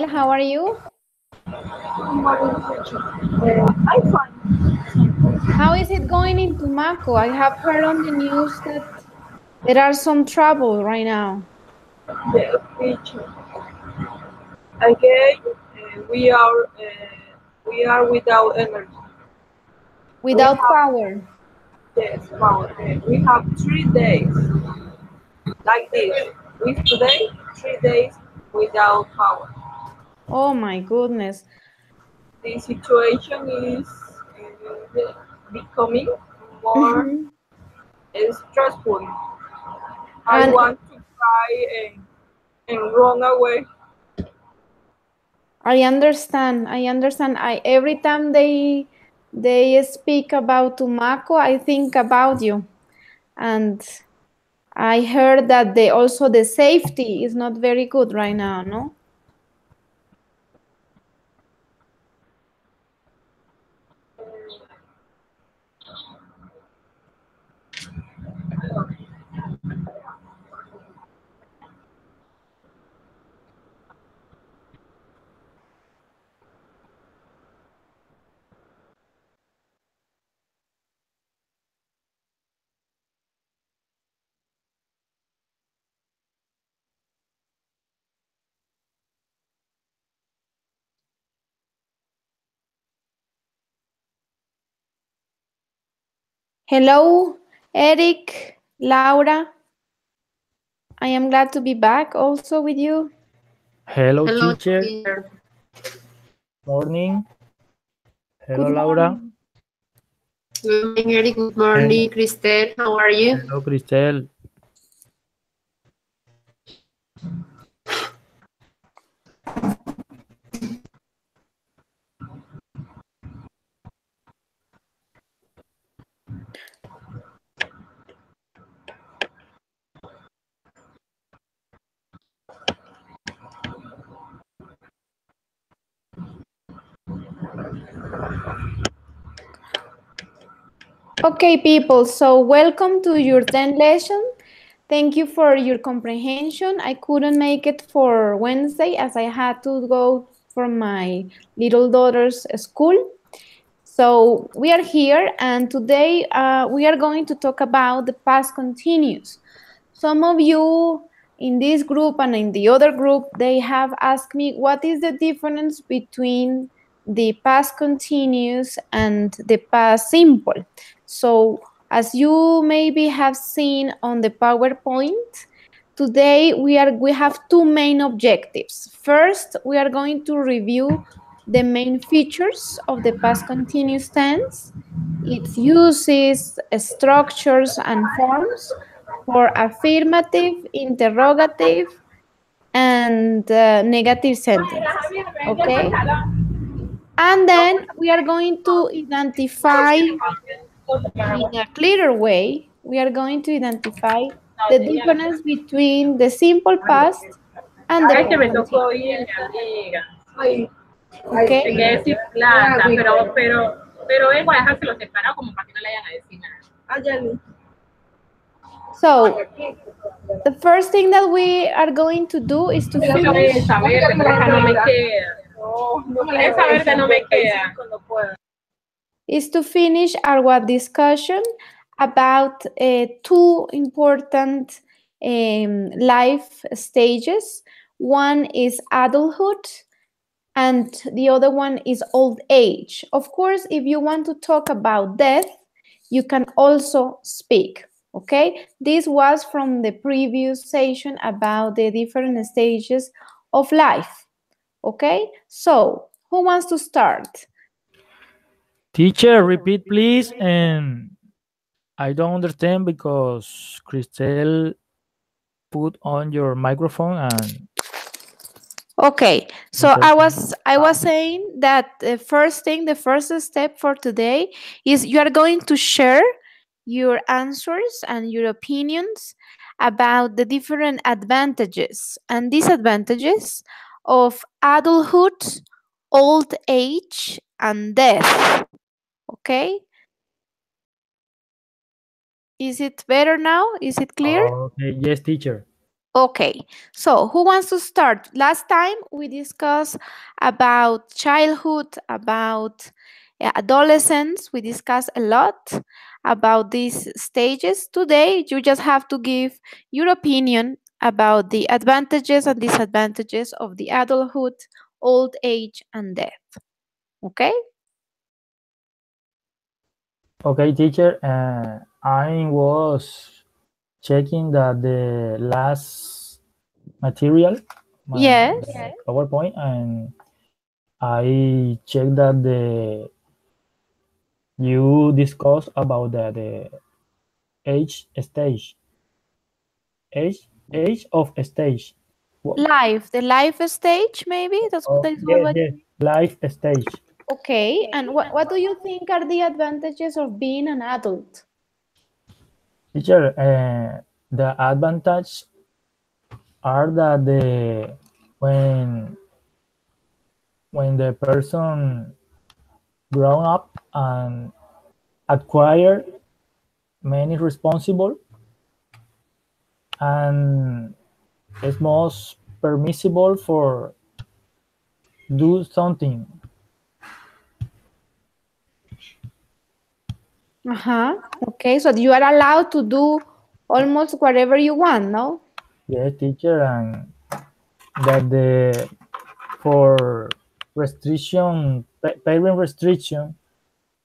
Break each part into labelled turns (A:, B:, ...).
A: How are you?
B: I'm fine.
A: How is it going in Tumaco? I have heard on the news that there are some trouble right now.
B: The teacher. Again, we are without energy. We
A: Without
B: have
A: power.
B: yes, power. We have 3 days like this. With today, 3 days without power.
A: Oh my goodness.
B: The situation is becoming more
A: Mhm.
B: stressful. I
A: And
B: want to cry and run away.
A: I understand. I understand. I every time they speak about Tumaco, I think about you. And I heard that the safety is not very good right now, no? Hello, Eric, Laura. I am glad to be back also with you.
C: Hello,
D: Hello,
C: teacher.
D: teacher.
C: Morning. Hello,
A: Good
C: Laura.
A: morning.
D: Good morning, Eric. Good morning,
C: And
D: Cristel. How are you?
C: hello, Cristel.
A: Okay, people, so welcome to your 10 lesson. Thank you for your comprehension. I couldn't make it for Wednesday as I had to go for my little daughter's school. So we are here, and today we are going to talk about the past continuous. Some of you in this group and in the other group, they have asked me what is the difference between the past continuous and the past simple. So as you maybe have seen on the PowerPoint, today we have two main objectives. First, we are going to review the main features of the past continuous tense, its uses, structures, and forms for affirmative, interrogative, and negative sentences. Okay? And then we are going to identify in a clearer way, we are going to identify the difference between the simple past and the
E: Ay, que
A: past
E: me tocó
A: continuous.
E: ir, mi amiga.
A: Okay?
E: Te quedé sin plata, pero vengo a dejárselo separado como para que no le vayan a decir nada.
B: Ayali.
A: So, the first thing that we are going to do is to
E: Esa
A: finish
E: verde, pero esa no me queda. Esa verde no me queda.
B: No puedo.
A: our discussion about two important life stages. One is adulthood and the other one is old age. Of course, if you want to talk about death, you can also speak. Okay, this was from the previous session about the different stages of life. Okay, so who wants to start?
C: Teacher, repeat, please. And I don't understand because Cristel put on your microphone and
A: Okay, so I
C: understand.
A: was I was saying that the first step for today is you are going to share your answers and your opinions about the different advantages and disadvantages of adulthood, old age, and death. Okay, is it better now? Is it clear?
C: Okay, yes, teacher.
A: Okay, so who wants to start? Last time we discussed about childhood, about adolescence. We discussed a lot about these stages. Today, you just have to give your opinion about the advantages and disadvantages of the adulthood, old age, and death. Okay?
C: Okay, teacher. I was checking that the last material,
A: Yes.
C: the PowerPoint, and I checked that you discussed about the age stage, age of stage.
A: The life stage, maybe? That's what
C: Oh,
A: that is
C: yes,
A: what.
C: yes, life stage.
A: Okay, and what do you think are the advantages of being an adult?
C: Teacher, the advantage are that when when the person grown up and acquire many responsible and is most permissible for do something.
A: Okay, so you are allowed to do almost whatever you want, no?
C: Yes, teacher, and that the for restriction parent restriction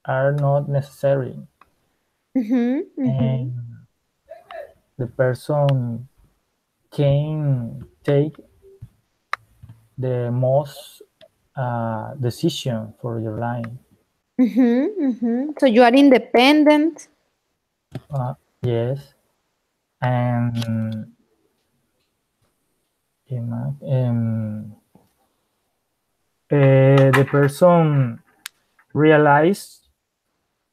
C: are not necessary, and the person can take the most decision for your life.
A: So you are independent.
C: Yes, and the person realize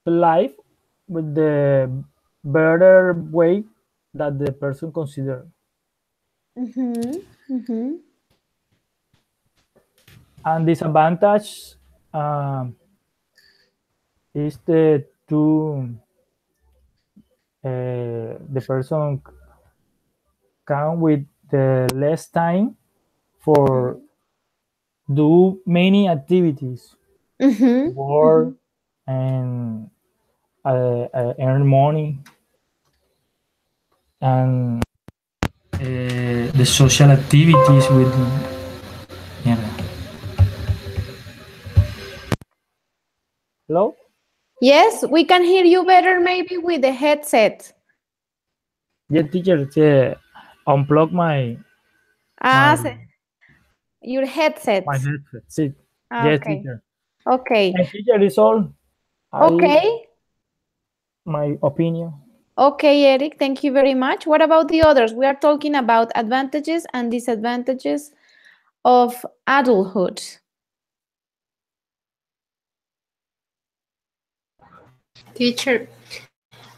C: life with the better way that the person consider. And disadvantage is the person come with the less time for do many activities, work, and earn money, and the social activities with. Yeah. Hello?
A: Yes, we can hear you better maybe with the headset.
C: Yeah, teacher, unplug my
A: Your headset.
C: headset. See, yes,
A: Okay.
C: teacher.
A: Okay.
C: And teacher is all.
A: Okay.
C: My opinion.
A: Okay, Eric, thank you very much. What about the others? We are talking about advantages and disadvantages of adulthood.
D: Teacher,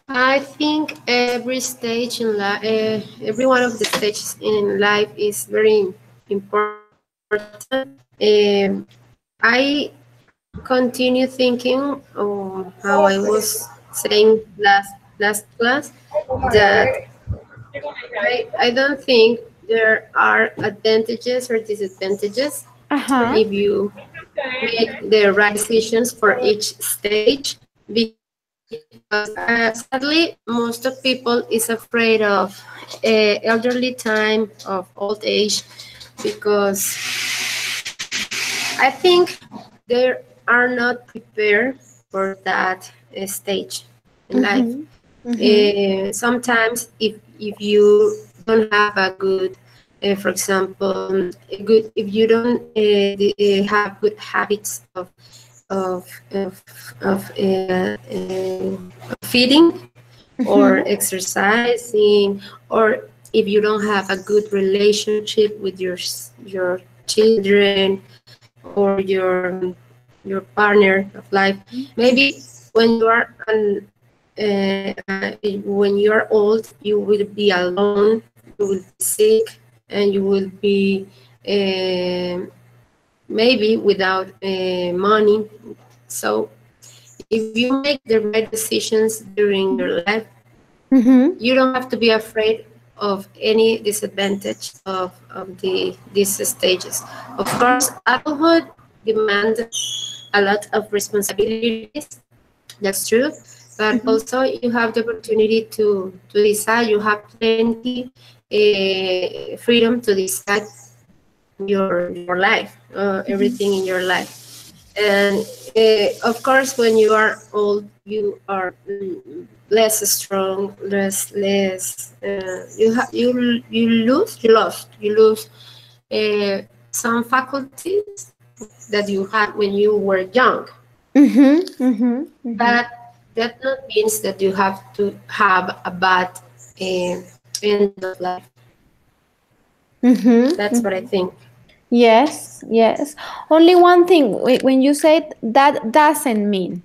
D: I think every stage in life, every one of the stages in life is very important. I continue thinking how I was saying last class that I don't think there are advantages or disadvantages if you make the right decisions for each stage, because sadly most of people is afraid of elderly time, of old age, because I think they are not prepared for that stage in life. Sometimes if you don't have a good, for example, if you don't have good habits of, of, of feeding or exercising, or if you don't have a good relationship with your children or your partner of life, maybe when you are when you are old, you will be alone, you will be sick, and you will be maybe without money. So if you make the right decisions during your life, you don't have to be afraid of any disadvantage of these stages. Of course, adulthood demands a lot of responsibilities. That's true, but also you have the opportunity to decide. You have plenty freedom to decide your life, everything in your life. And of course, when you are old, you are less strong, less. You lose some faculties that you had when you were young. But that not means that you have to have a bad uh, end of life. That's what I think.
A: Yes, yes. Only one thing, when you said that doesn't mean,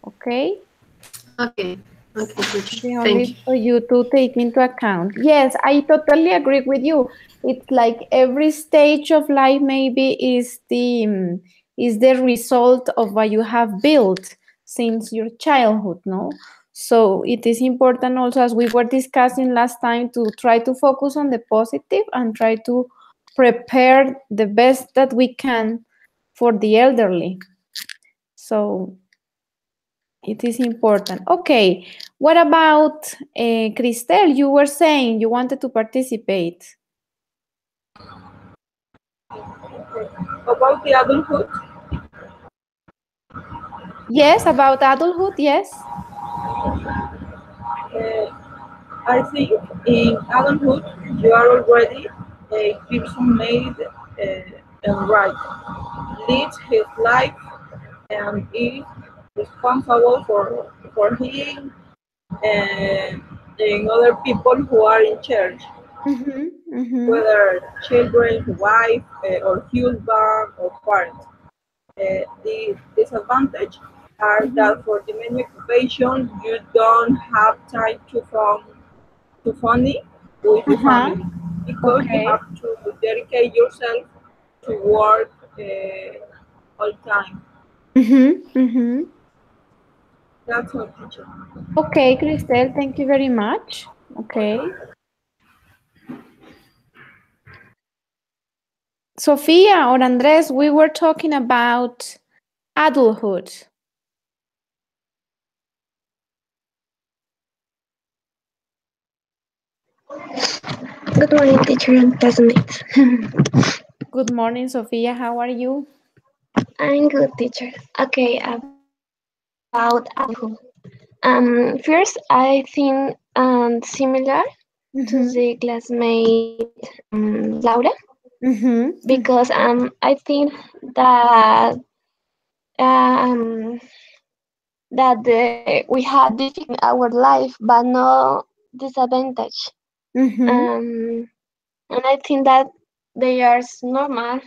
A: okay?
D: Okay, okay, teacher.
A: The
D: Thank you.
A: only for you to take into account. Yes, I totally agree with you. It's like every stage of life maybe is the result of what you have built since your childhood, no? So it is important also, as we were discussing last time, to try to focus on the positive and try to prepare the best that we can for the elderly. So it is important. Okay, what about Cristel? You were saying you wanted to participate.
B: About the adulthood,
A: Yes, about adulthood, yes.
B: I think in adulthood you are already a person made and right, leads his life and is responsible for him and other people who are in charge, whether children, wife, or husband or parents. The disadvantage are that for the many occupation you don't have time to funny with your family because you
A: Okay.
B: have to dedicate yourself to work all time. That's all, teacher.
A: Okay, Cristel, thank you very much. Okay. Sophia or Andres, we were talking about adulthood.
F: Good morning, teacher and classmates.
A: Good morning, Sophia. How are you?
F: I'm good, teacher. Okay, about adulthood. First, I think similar to the classmate Laura, because I think that um, we had difficult in our life, but no disadvantage. And I think that they are normal,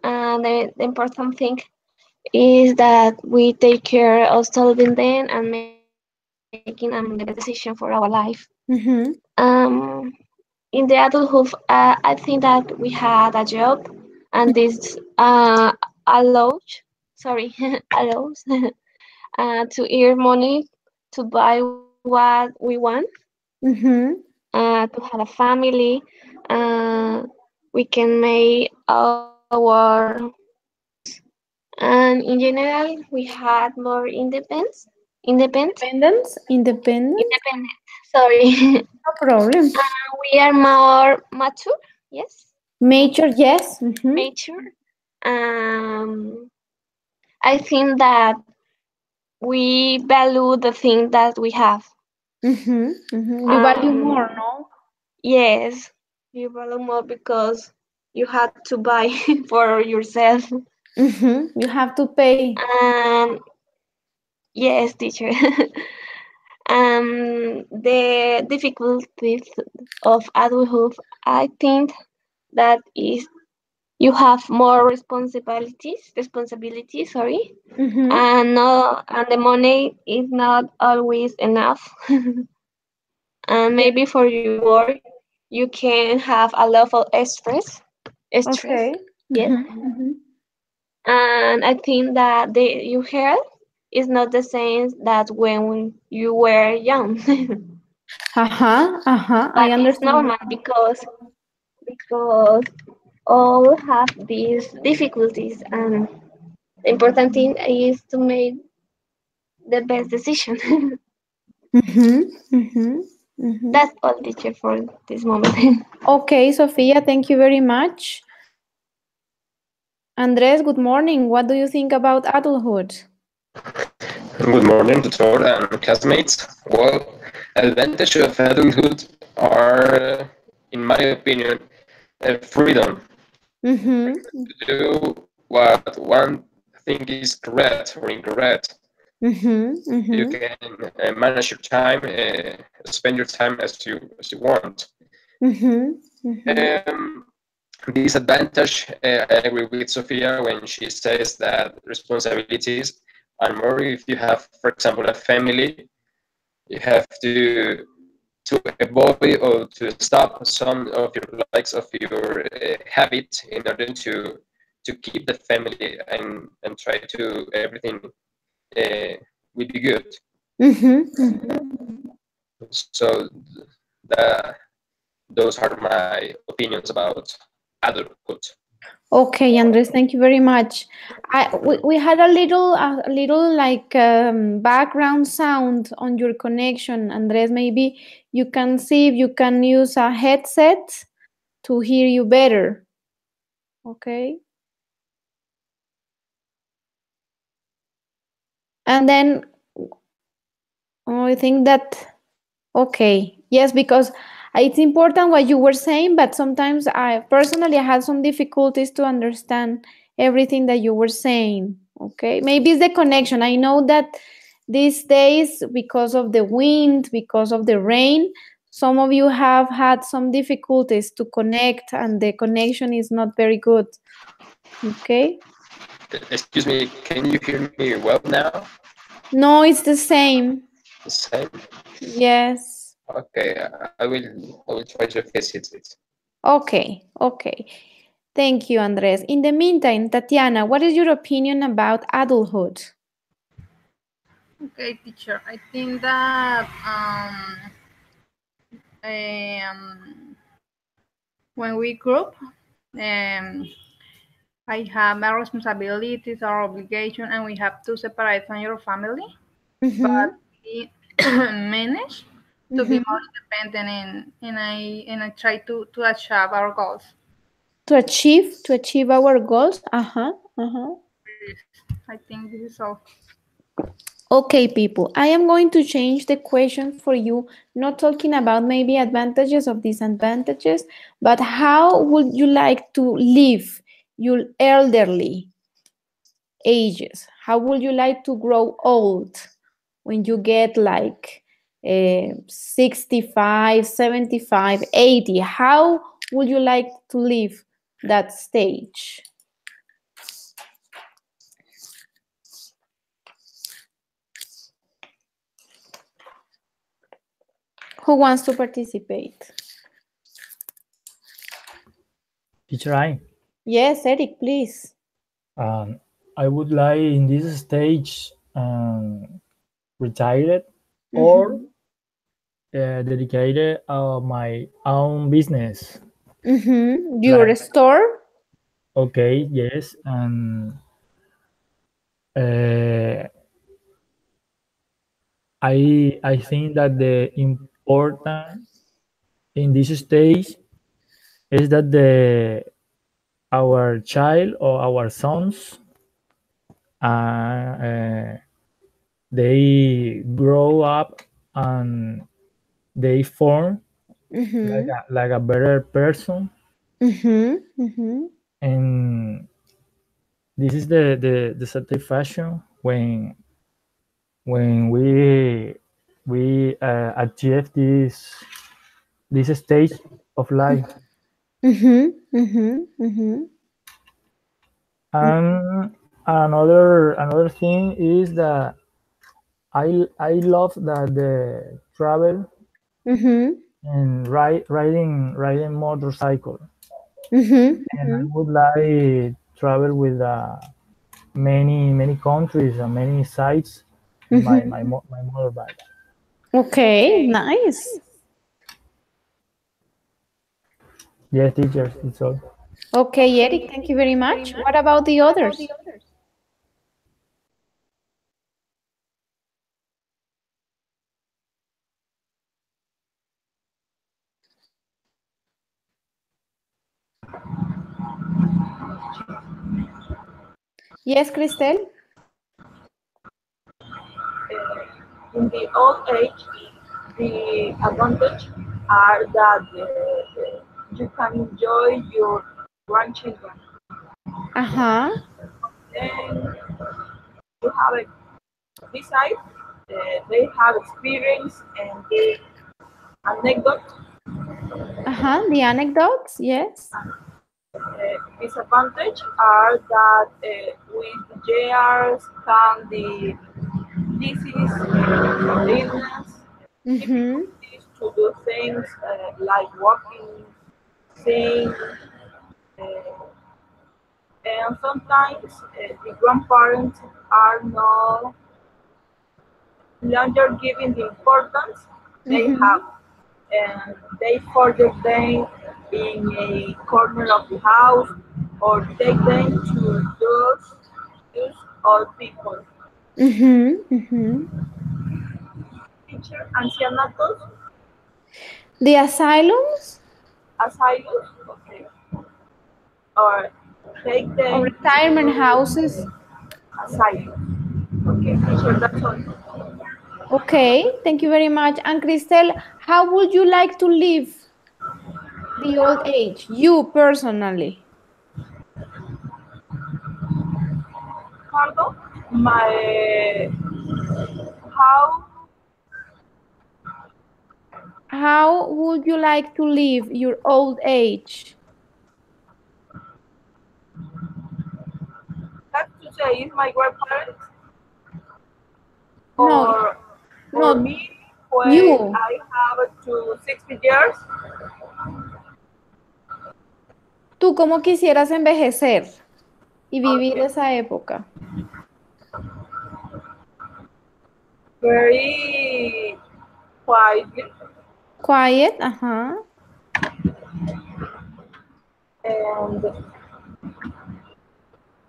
F: and the important thing is that we take care of solving them and making the best decision for our life. Um, in the adulthood, I think that we had a job, and this allows, sorry, allows to earn money to buy what we want, to have a family. Uh, we can make our and in general we had more independence
A: Independence?
F: independent, sorry.
A: No problem.
F: We are more mature, yes,
A: Major, yes.
F: mature. um I think that we value the thing that we have.
A: You value more, no?
F: Yes, you value more because you had to buy for yourself.
A: You have to pay.
F: Yes, teacher. The difficulties of adulthood, I think that is you have more responsibility, sorry, and the money is not always enough. And
A: Yeah.
F: maybe for your work, you can have a lot of stress,
A: Okay.
F: yes. And I think that your health is not the same that when you were young.
A: I
F: But it's
A: understand.
F: normal because all have these difficulties, and the important thing is to make the best decision. That's all, teacher, for this moment.
A: Okay, Sophia, thank you very much. Andres, good morning. What do you think about adulthood?
G: Good morning, tutor and classmates. Well, advantage of adulthood are, in my opinion, freedom to do what one think is correct or incorrect. You can manage your time, spend your time as you want. Disadvantage, I agree with Sophia when she says that responsibilities, and more if you have, for example, a family, you have to avoid or to stop some of your likes of your habit in order to keep the family and try to everything will be good. So those are my opinions about adulthood.
A: Okay, Andres, thank you very much. We had a little like background sound on your connection, Andres. Maybe you can see if you can use a headset to hear you better. Okay. And then I think that, okay, yes, because it's important what you were saying, but sometimes I personally had some difficulties to understand everything that you were saying. Okay, maybe it's the connection. I know that these days, because of the wind, because of the rain, some of you have had some difficulties to connect, and the connection is not very good. Okay.
G: Excuse me, can you hear me well now?
A: No, it's the same.
G: The same?
A: Yes.
G: Okay, I will try to fix it.
A: Okay, okay. Thank you, Andres. In the meantime, Tatiana, what is your opinion about adulthood?
E: Okay, teacher. I think that when we grew up, I have our responsibilities, our obligation, and we have to separate from your family. But we manage to be more independent, and I try to achieve our goals.
A: To achieve our goals?
E: I think this is all.
A: Okay, people, I am going to change the question for you, not talking about maybe advantages or disadvantages, but how would you like to live your elderly ages? How would you like to grow old when you get like 65, 75, 80? How would you like to live that stage? Who wants to participate?
C: Teacher, I.
A: Yes, Eric, please.
C: I would like in this stage retired or dedicated my own business.
A: Your
C: Like,
A: store?
C: okay, yes, and I think that the important in this stage is that our child or our sons they grow up and they form like a better person, and this is the satisfaction when we achieve this stage of life. And another thing is that I love that the travel and riding motorcycle, and I would like travel with many countries and many sites in my motorbike.
A: Okay, nice.
C: Yes, teachers, it's all.
A: Okay, Eric, thank you very much. What about the others? Yes, Christelle?
B: In the old age, the advantage are that you can enjoy your grandchildren.
A: Uh-huh.
B: Then you have a this side, they have experience and the anecdote.
A: Uh-huh. The anecdotes, yes.
B: Disadvantage are that with the years come the disease, illness,
A: Mm-hmm.
B: difficulties to do things like walking, sing, uh, and sometimes the grandparents are no longer giving the importance they
A: Mm-hmm.
B: have, and they forget them in a corner of the house or take them to those old people.
A: Mm-hmm. Mm-hmm.
B: Teacher ancianatos,
A: The asylums
B: asylums, okay, or take
A: or
B: them
A: retirement
B: to
A: houses.
B: asylum. Okay, teacher, that's all.
A: Okay, thank you very much. And Christelle, how would you like to live the old age? You personally.
B: Pardon? My how
A: How would you like to live your old age?
B: that to say is my grandparents
A: No,
B: or
A: no,
B: me when
A: you.
B: I have to 60 years.
A: ¿Tú cómo quisieras envejecer y vivir
B: Okay,
A: esa época?
B: very quietly,
A: Quiet, ajá.
B: and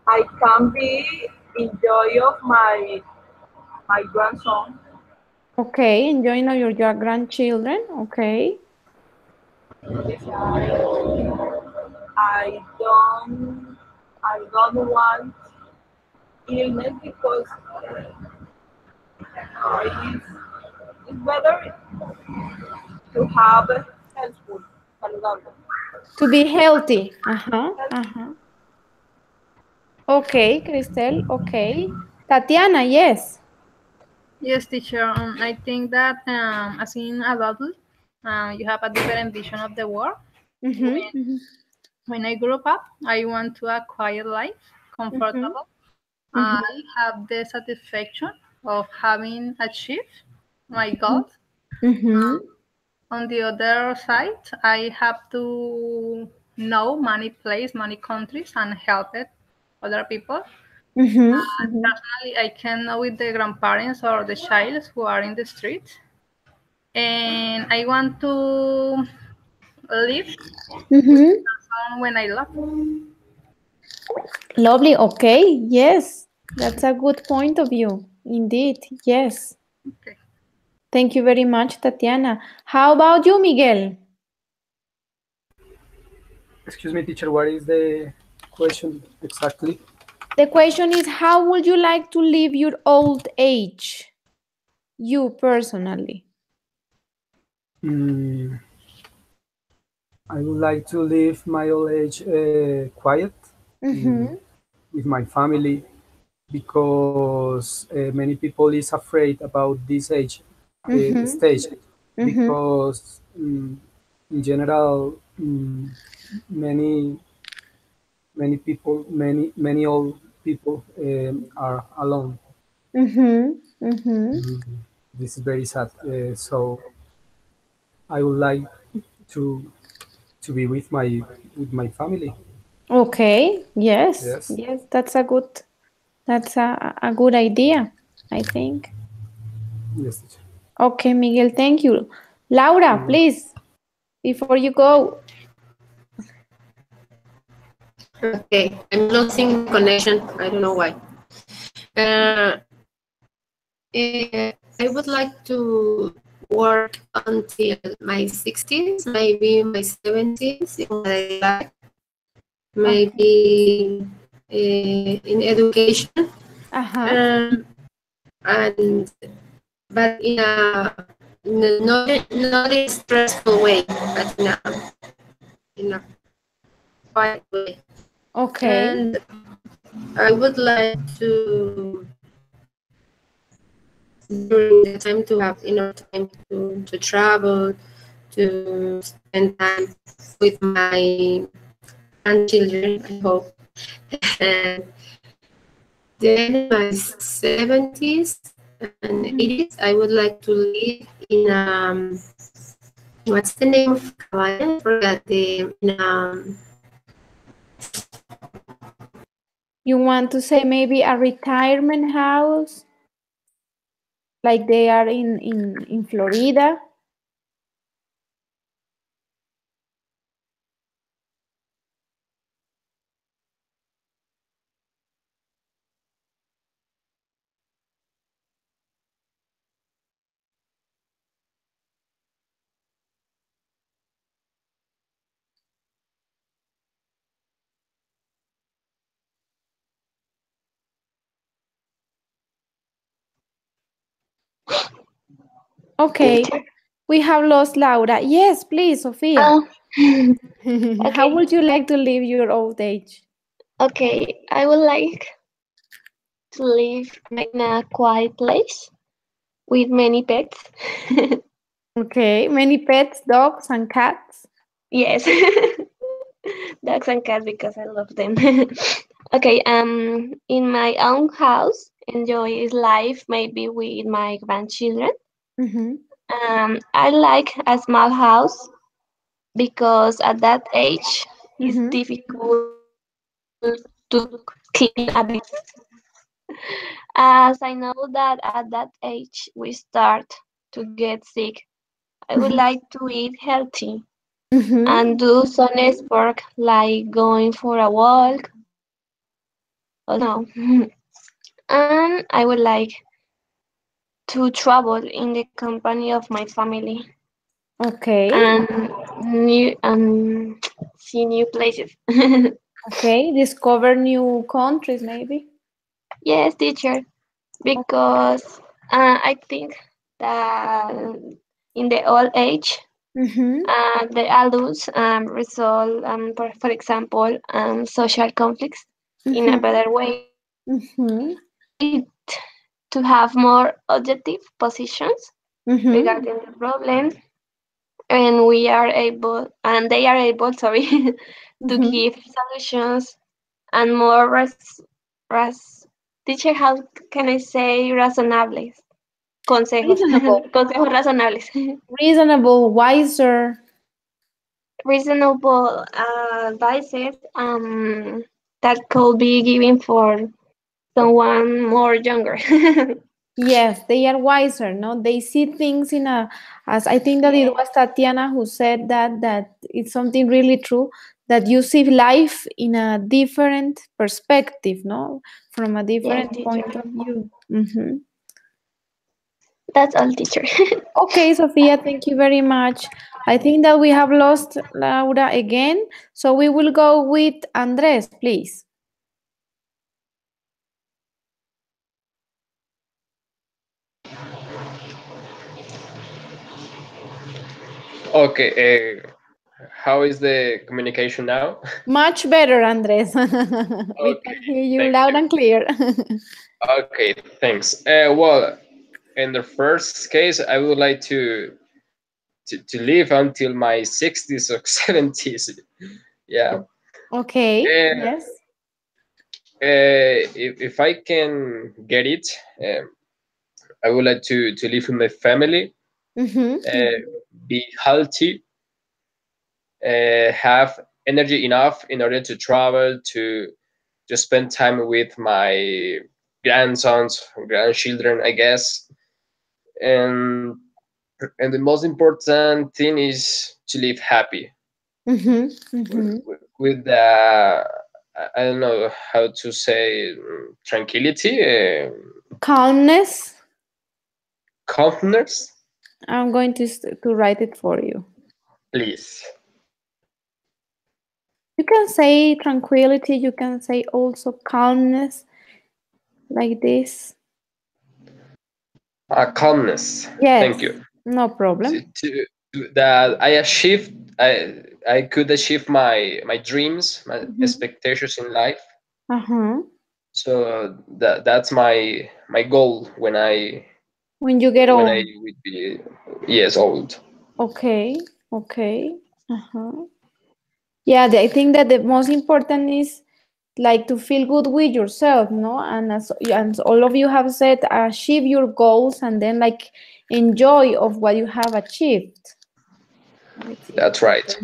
B: I can be enjoy of my grandson.
A: Okay, enjoying your grandchildren. Okay.
B: I don't I don't want illness because it's better to have healthful, saludable.
A: To be healthy. Ajá, ajá. Okay, Christelle. Okay. Tatiana, yes.
E: Yes, teacher. I think that as in adulthood, you have a different vision of the world.
A: Mm-hmm, mm-hmm,
E: When I grew up, I want to a quiet life,
A: mm-hmm,
E: comfortable. I
A: mm-hmm,
E: have the satisfaction of having achieved my goals.
A: mm-hmm,
E: On the other side, I have to know many places, many countries, and help it other people.
A: mm-hmm, mm-hmm,
E: Personally, I can know with the grandparents or the child who are in the street, and I want to live with
A: mm-hmm.
E: the person when I love.
A: Lovely. Okay. Yes. That's a good point of view. Indeed. Yes.
E: Okay.
A: Thank you very much, Tatiana. How about you, Miguel?
H: Excuse me, teacher, what is the question exactly?
A: The question is, how would you like to live your old age? You personally.
H: Mm, I would like to live my old age quiet
A: Mm-hmm.
H: with my family because many people is afraid about this age
A: Mm-hmm.
H: stage
A: Mm-hmm.
H: because in general many many old people are alone.
A: Mm-hmm. Mm-hmm.
H: Mm, this is very sad. So I would like to be with my family.
A: Okay. Yes.
H: Yes,
A: Yes. That's a good idea, I think.
H: yes, teacher.
A: Okay, Miguel, thank you. Laura, please, before you go.
D: Okay, I'm losing connection. I don't know why. I would like to work until my 60s, maybe my 70s, in what I like. Maybe in education. And but not in a stressful way, but in a quiet way.
A: Okay.
D: And I would like to, during the time, to have enough time to travel, to spend time with my grandchildren, I hope. And then in my 70s and 80s, I would like to live in what's the name of cabaña? I forgot the
A: You want to say maybe a retirement house, like they are in Florida? Okay, we have lost Laura. Yes, please, Sophia. How would you like to live your old age?
F: Okay, I would like to live in a quiet place with many pets.
A: Okay, many pets, dogs and cats?
F: Yes, dogs and cats because I love them. Okay, in my own house, enjoy life maybe with my grandchildren. I like a small house because at that age it's difficult to clean a bit. As I know that at that age we start to get sick, I would like to eat healthy and do some sport like going for a walk or no. And I would like to travel in the company of my family.
A: Okay.
F: And see new places.
A: Okay, discover new countries maybe.
F: Yes, teacher, because I think that in the old age, the adults resolve, for example, social conflicts in a better way. It to have more objective positions regarding the problem, and we are able, and they are able, sorry, to give solutions and more teacher, how can I say razonables? Consejos.
A: Reasonable.
F: Consejos razonables.
A: Reasonable, wiser.
F: Reasonable advices that could be given for someone more younger.
A: Yes, they are wiser, no? They see things in a, as I think that it was Tatiana who said that it's something really true, that you see life in a different perspective, no? From a different point of view.
F: That's all, teacher.
A: Okay, Sophia, thank you very much. I think that we have lost Laura again, so we will go with Andres, please.
G: Okay, how is the communication now?
A: Much better, Andres. We can hear you loud and clear.
G: Okay, thanks. Well, in the first case, I would like to live until my 60s or 70s. Yeah.
A: Okay, yes.
G: If I can get it, I would like to live with my family, be healthy, have energy enough in order to travel, to spend time with my grandsons, grandchildren, I guess. And And the most important thing is to live happy with the, I don't know how to say, tranquility,
A: Calmness.
G: calmness.
A: I'm going to write it for you.
G: Please.
A: You can say tranquility. You can say also calmness, like this.
G: Calmness.
A: Yes.
G: Thank you.
A: No problem.
G: That I could achieve my dreams, my expectations in life. So that's my goal when
A: you get old.
G: I would be, yes, old.
A: Okay. Yeah, I think that the most important is like to feel good with yourself, no? And as all of you have said, achieve your goals and then like enjoy of what you have achieved.
G: That's right.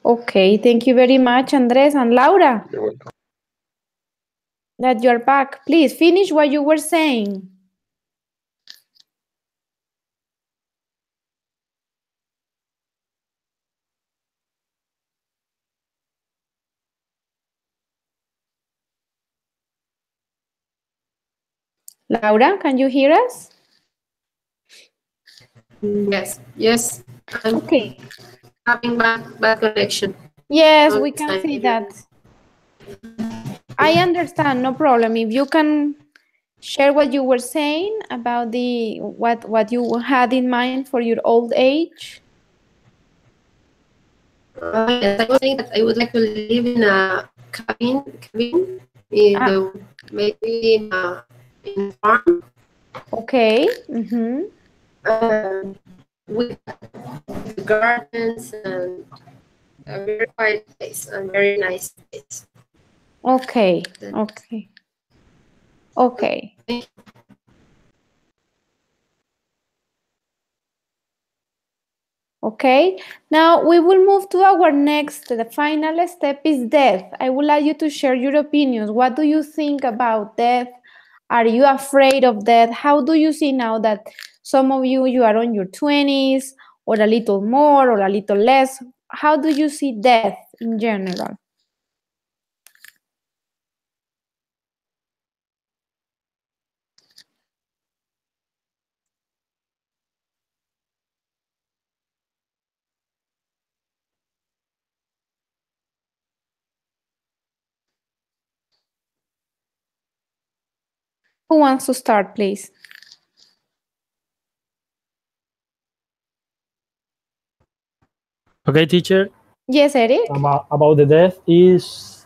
A: Okay, thank you very much, Andres and Laura.
G: You're welcome.
A: That you're back. Please finish what you were saying. Laura, can you hear us?
D: Yes. I'm
A: okay.
D: Having bad connection.
A: Yes, we can see that. I understand, no problem. If you can share what you were saying about the what you had in mind for your old age.
D: Yes, I was saying that I would like to live in a cabin maybe in a farm.
A: Okay.
D: With gardens and a very quiet place and very nice place.
A: Okay. Okay, now we will move to our next, the final step is death. I would like you to share your opinions. What do you think about death? Are you afraid of death? How do you see now that some of you are on your 20s or a little more or a little less? How do you see death in general? Who wants to start, please?
C: Okay, teacher.
A: Yes, Eric?
C: About the death is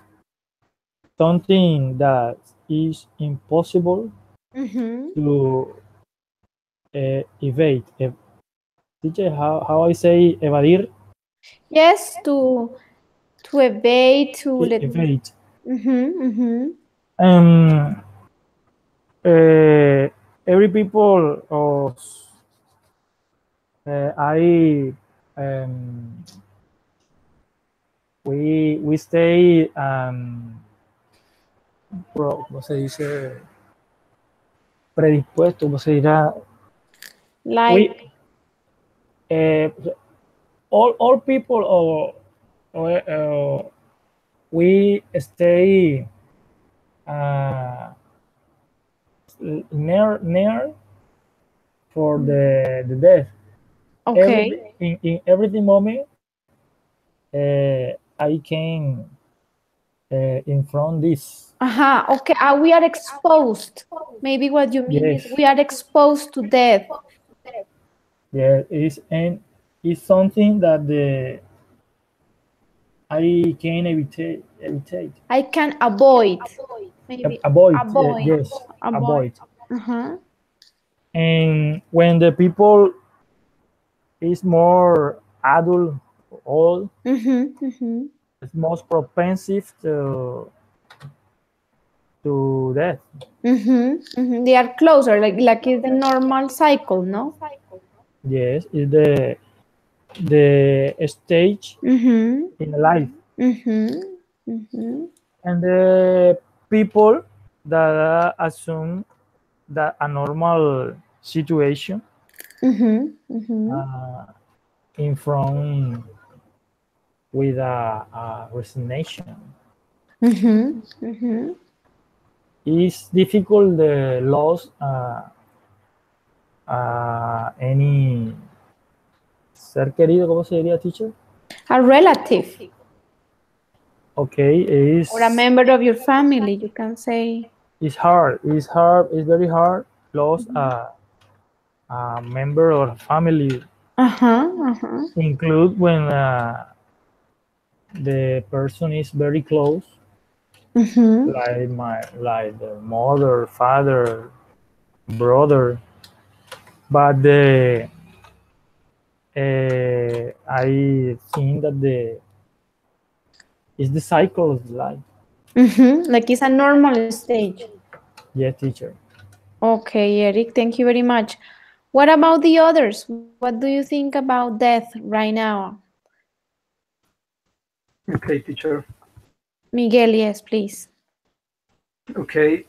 C: something that is impossible to evade. Teacher, how I say evadir?
A: Yes, to evade, to
C: evade. Every people of we stay ¿cómo se dice? Predispuesto, ¿cómo se dirá?
A: Like
C: all people we stay near for the death.
A: Okay.
C: In every moment I can in front this.
A: Okay. We are exposed. Maybe what you mean is we are exposed to death.
C: Yeah, it's something that I can evitate.
A: I can avoid. Maybe
C: avoid.
A: Avoid.
C: Avoid. And when the people is more adult, old, it's most propensive to death.
A: They are closer, like it's the normal cycle, no?
C: Yes, it's the stage in life. And the people that assume that a normal situation in front with a resignation. It's difficult the loss any ser querido, ¿cómo se diría, teacher?
A: A relative.
C: Okay, it's
A: or a member of your family, you can say.
C: It's hard. It's very hard. Lost a member or a family. Include when the person is very close, like the mother, father, brother. But I think that it's the cycle of life.
A: Like it's a normal stage.
C: Yeah, teacher.
A: Okay, Eric, thank you very much. What about the others? What do you think about death right now?
H: Okay, teacher.
A: Miguel, yes, please.
H: Okay,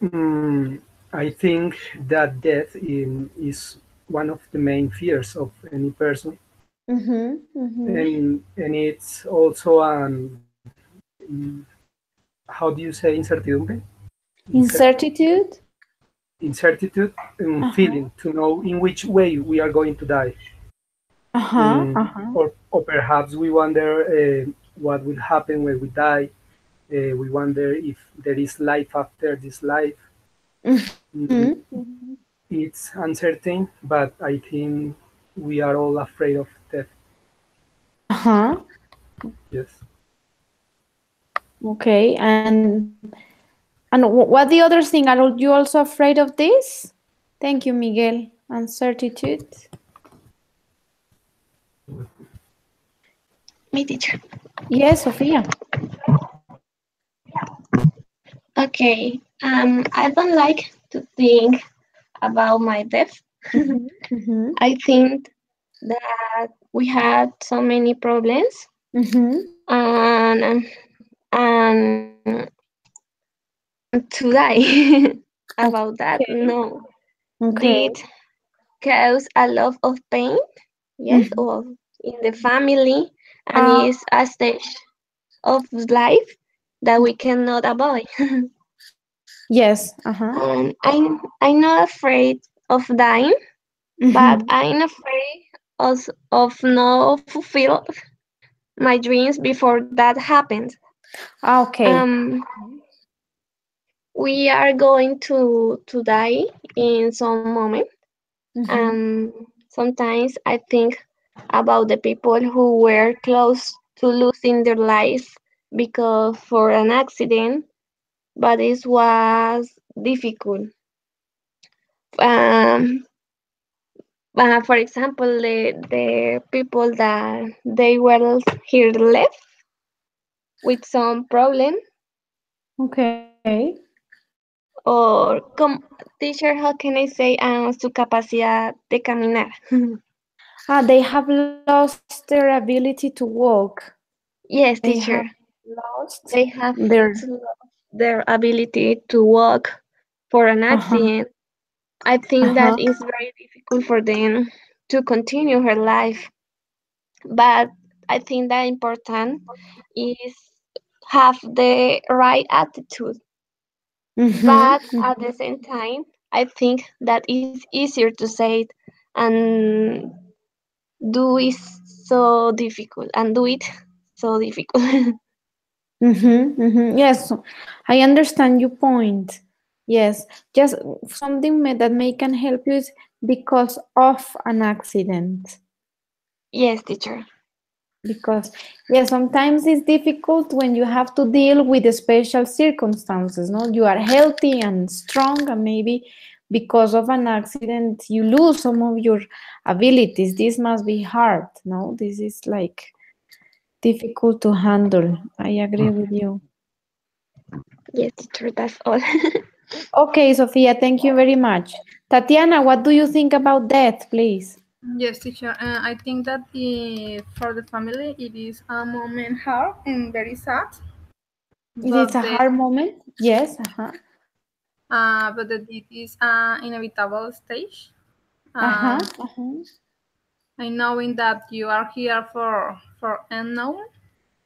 H: I think that death is one of the main fears of any person. And it's also how do you say incertidumbre?
A: Incertitude?
H: Incertitude feeling to know in which way we are going to die. Or perhaps we wonder what will happen when we die. We wonder if there is life after this life. It's uncertain, but I think we are all afraid of death. Yes.
A: Okay, and what the other thing? Are you also afraid of this? Thank you, Miguel. Uncertitude.
F: Me, teacher.
A: Yes, Sofia.
F: Okay. I don't like to think about my death. I think that we had so many problems, and to die about that. No, did cause a lot of pain. Yes, or in the family, and it's a stage of life that we cannot avoid.
A: Yes.
F: I'm not afraid of dying, but I'm afraid of not fulfill my dreams before that happens.
A: Okay.
F: We are going to die in some moment. Sometimes I think about the people who were close to losing their life because for an accident, but it was difficult. For example, the people that they were here left with some problem.
A: Okay.
F: Or teacher, how can I say su capacidad de caminar?
A: They have lost their ability to walk.
F: Yes, teacher. They have their ability to walk for an accident. I think that is very difficult for them to continue her life. But I think that important is have the right attitude. But at the same time, I think that is easier to say it and do is so difficult and do it so difficult.
A: Yes, I understand your point. Yes, just something that may can help you is because of an accident.
F: Yes, teacher.
A: Because sometimes it's difficult when you have to deal with the special circumstances. No, you are healthy and strong, and maybe because of an accident you lose some of your abilities. This must be hard. No, this is like difficult to handle. I agree with you.
F: Yes, teacher, that's all.
A: Okay, Sophia, thank you very much. Tatiana, what do you think about death, please?
E: Yes, teacher. I think that for the family, it is a moment hard and very sad.
A: It is a hard moment, yes.
E: But it is an inevitable stage And knowing that you are here for unknown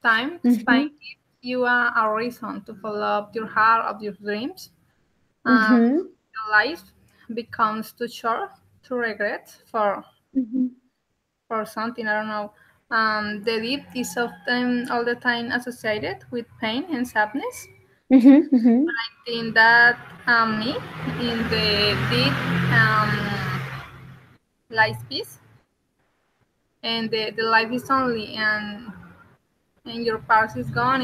E: time, Spain gives you a reason to follow up your heart of your dreams. Your life becomes too short to regret for something, I don't know. The deed is often all the time associated with pain and sadness. But I think that me in the deed lies peace, and the life is only, and your past is gone,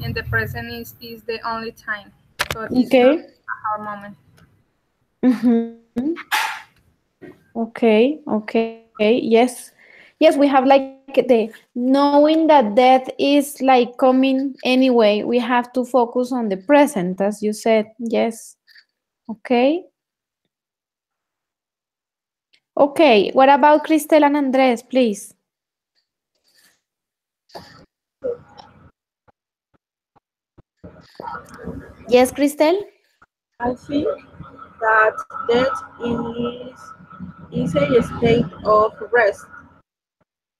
E: and the present is the only time. So it's not a hard moment.
A: Yes. Yes, we have like the knowing that death is like coming anyway. We have to focus on the present, as you said. Yes. Okay. Okay. What about Cristel and Andres, please? Yes, Cristel?
B: I think that death is a state of rest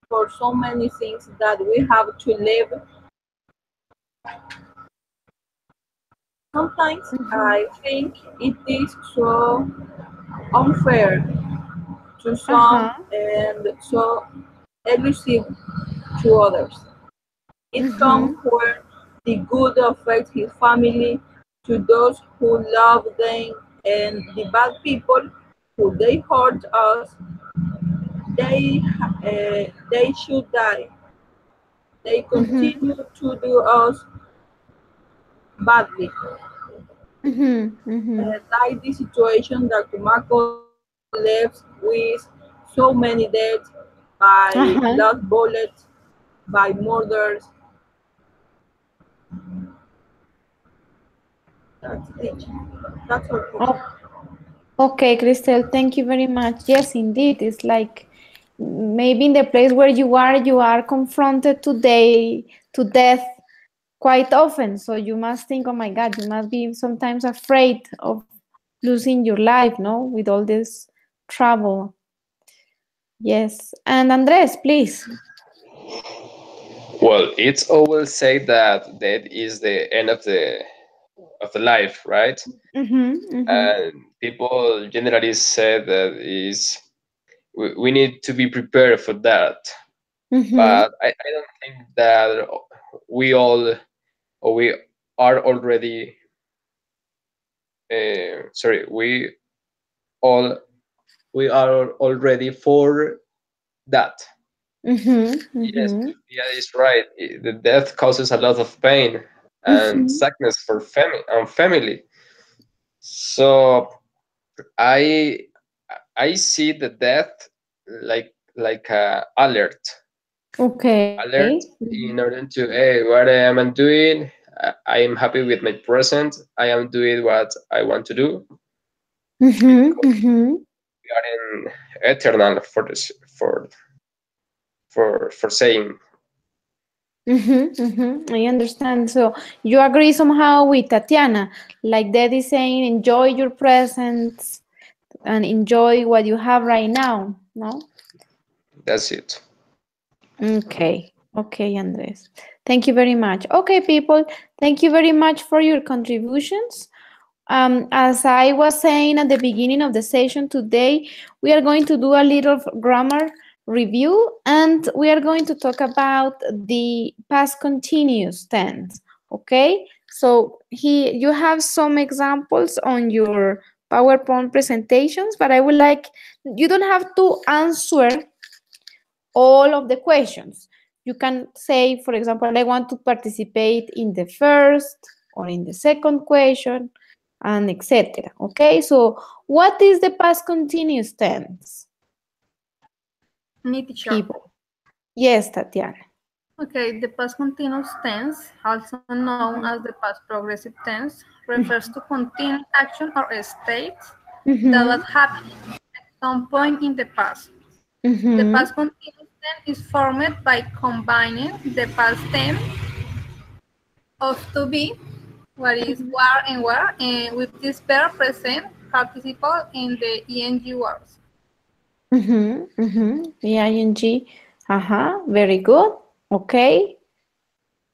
B: for so many things that we have to live. Sometimes I think it is so unfair to some and so elusive to others. It comes where the good affects his family, to those who love them, and the bad people who they hurt us, they should die. They continue to do us badly. Like the situation that Tumaco lives with so many deaths by lost bullets, by murders. That's it. That's all.
A: Okay, Cristel, thank you very much. Yes, indeed. It's like maybe in the place where you are confronted today to death quite often. So you must think, oh my God, you must be sometimes afraid of losing your life, no? With all this trouble. Yes. And Andres, please.
G: Well, it's always said that death is the end of the life, right? And people generally say that is we need to be prepared for that. But I don't think that we all or we are already we are already for that. Yes, yeah, it's right. The death causes a lot of pain and sadness for family. So I see the death like a alert.
A: Okay.
G: Alert in order to, hey, what I am doing. I am happy with my present. I am doing what I want to do. We are in eternal for this for saying.
A: I understand. So you agree somehow with Tatiana, like that is saying, enjoy your presence and enjoy what you have right now, no?
G: That's it.
A: Okay. Okay, Andres. Thank you very much. Okay, people, thank you very much for your contributions. As I was saying at the beginning of the session today, we are going to do a little grammar review and we are going to talk about the past continuous tense. Okay, so you have some examples on your PowerPoint presentations, but I would like, you don't have to answer all of the questions. You can say, for example, I want to participate in the first or in the second question, and etc. Okay, so what is the past continuous tense?
E: Me, teacher.
A: People. Yes, Tatiana.
E: Okay, the past continuous tense, also known as the past progressive tense, refers to continuous action or a state that was happening at some point in the past. The past continuous tense is formed by combining the past tense of to be, what is were and were, and with this verb present participle in the ing words.
A: The ing. Very good. Okay.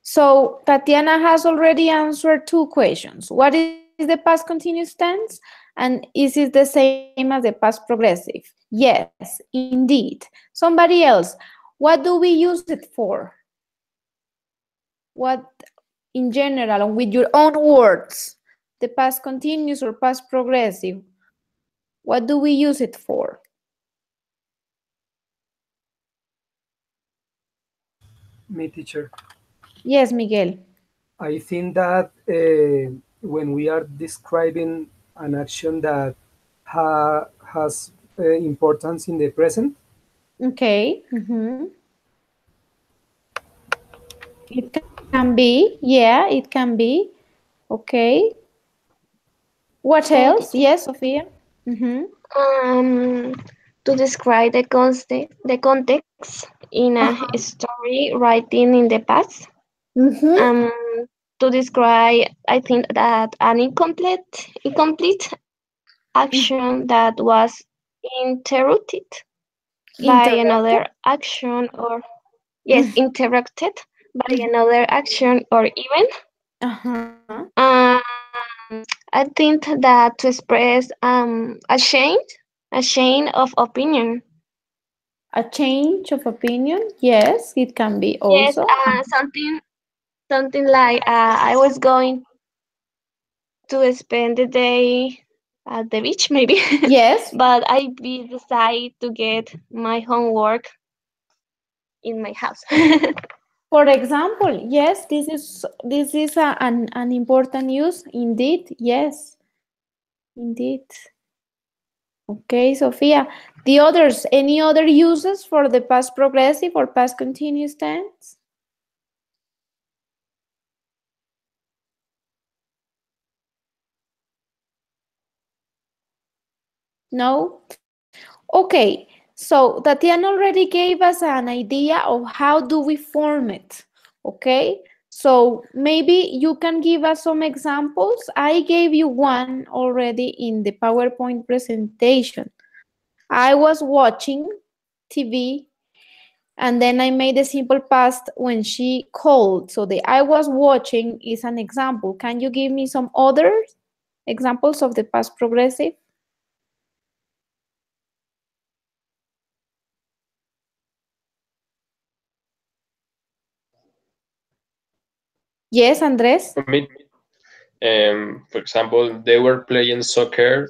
A: So Tatiana has already answered two questions. What is the past continuous tense? And is it the same as the past progressive? Yes, indeed. Somebody else. What do we use it for? What, in general, with your own words, the past continuous or past progressive, what do we use it for?
H: Me, teacher.
A: Yes, Miguel.
H: I think that when we are describing an action that has importance in the present,
A: Okay. It can be. Yeah, it can be. Okay. What else?
F: teacher.
A: Yes, Sophia.
F: Um, to describe the context in a
A: Uh-huh.
F: story writing in the past.
A: Mm-hmm.
F: Um, to describe, I think that an incomplete action that was interrupted by
A: Interrupted.
F: another action, or yes, interrupted by another action or event.
A: Uh-huh.
F: Um, I think that to express a change of opinion.
A: A change of opinion. Yes, it can be
F: Yes,
A: also.
F: something like I was going to spend the day at the beach, maybe,
A: Yes.
F: but I be decide to get my homework in my house.
A: For example, yes, this is an important use. Indeed, yes, indeed. Okay, Sophia. The others, any other uses for the past progressive or past continuous tense? No? Okay, so Tatiana already gave us an idea of how do we form it. Okay, so maybe you can give us some examples. I gave you one already in the PowerPoint presentation. I was watching TV and then I made the simple past when she called. So the I was watching is an example. Can you give me some other examples of the past progressive? Yes, Andres?
G: For me, for example, they were playing soccer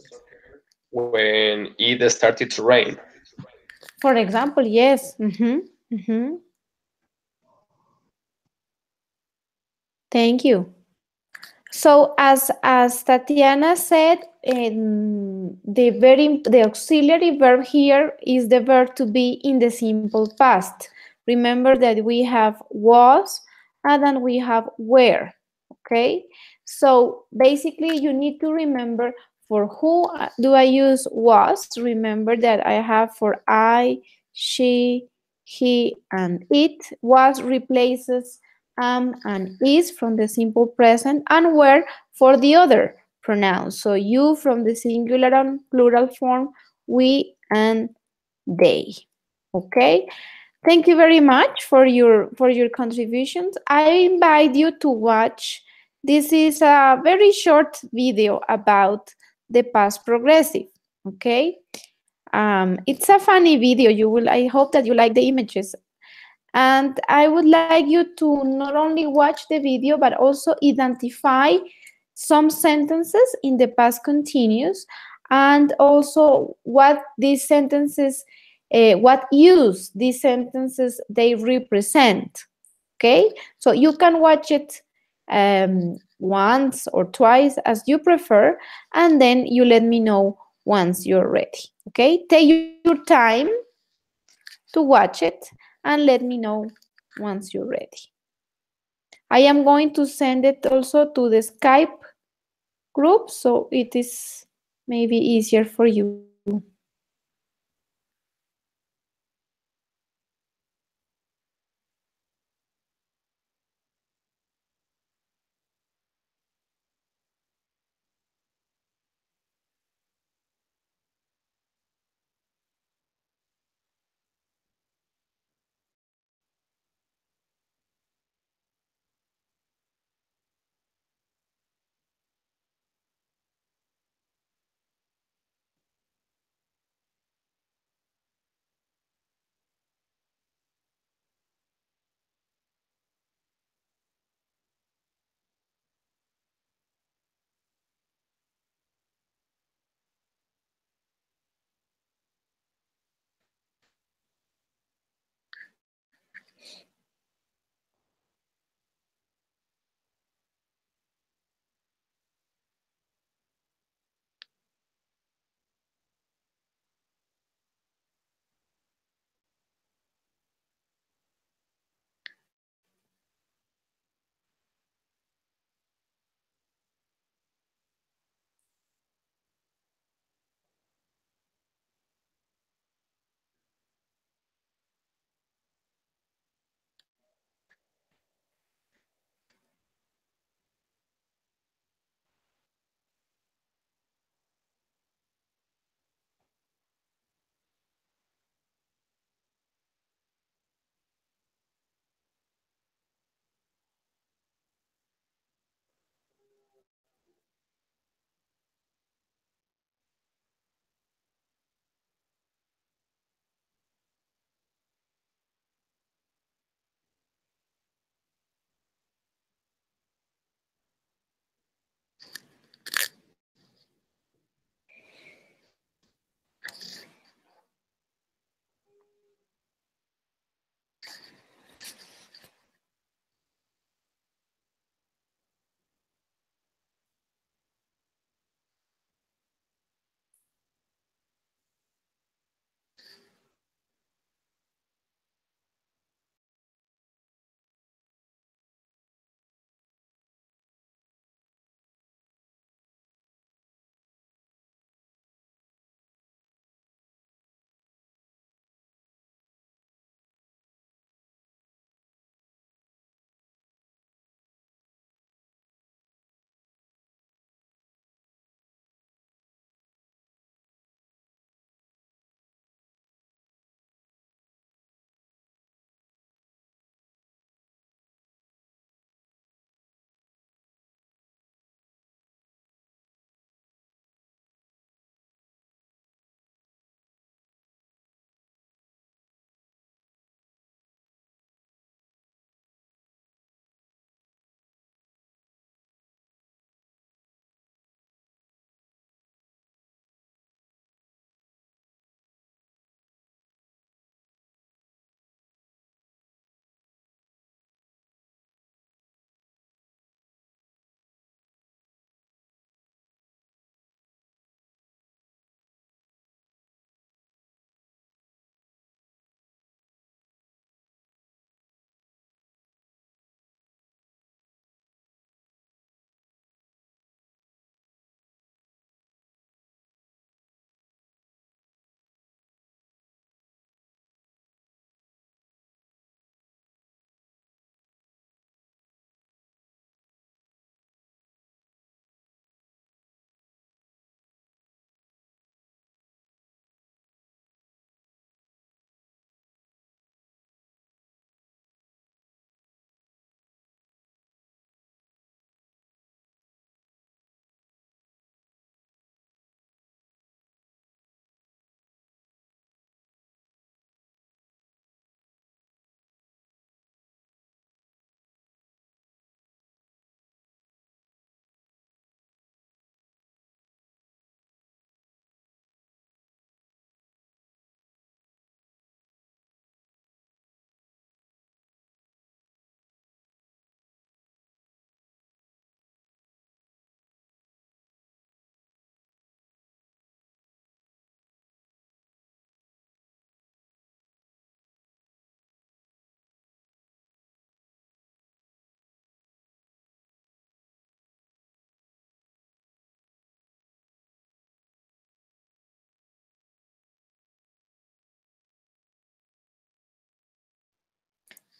G: when it started to rain.
A: For example, yes. Thank you. So as Tatiana said, the auxiliary verb here is the verb to be in the simple past. Remember that we have was and then we have were. Okay. So basically, you need to remember for who do I use was. Remember that I have for I, she, he, and it. Was replaces and is from the simple present, and were for the other pronouns. So you from the singular and plural form, we and they. Okay. Thank you very much for your contributions. I invite you to watch. This is a very short video about the past progressive. Okay. It's a funny video. I hope that you like the images. And I would like you to not only watch the video, but also identify some sentences in the past continuous and also what these sentences, what use these sentences they represent. Okay, so you can watch it once or twice as you prefer, and then you let me know once you're ready. Okay, take your time to watch it and let me know once you're ready. I am going to send it also to the Skype group so it is maybe easier for you.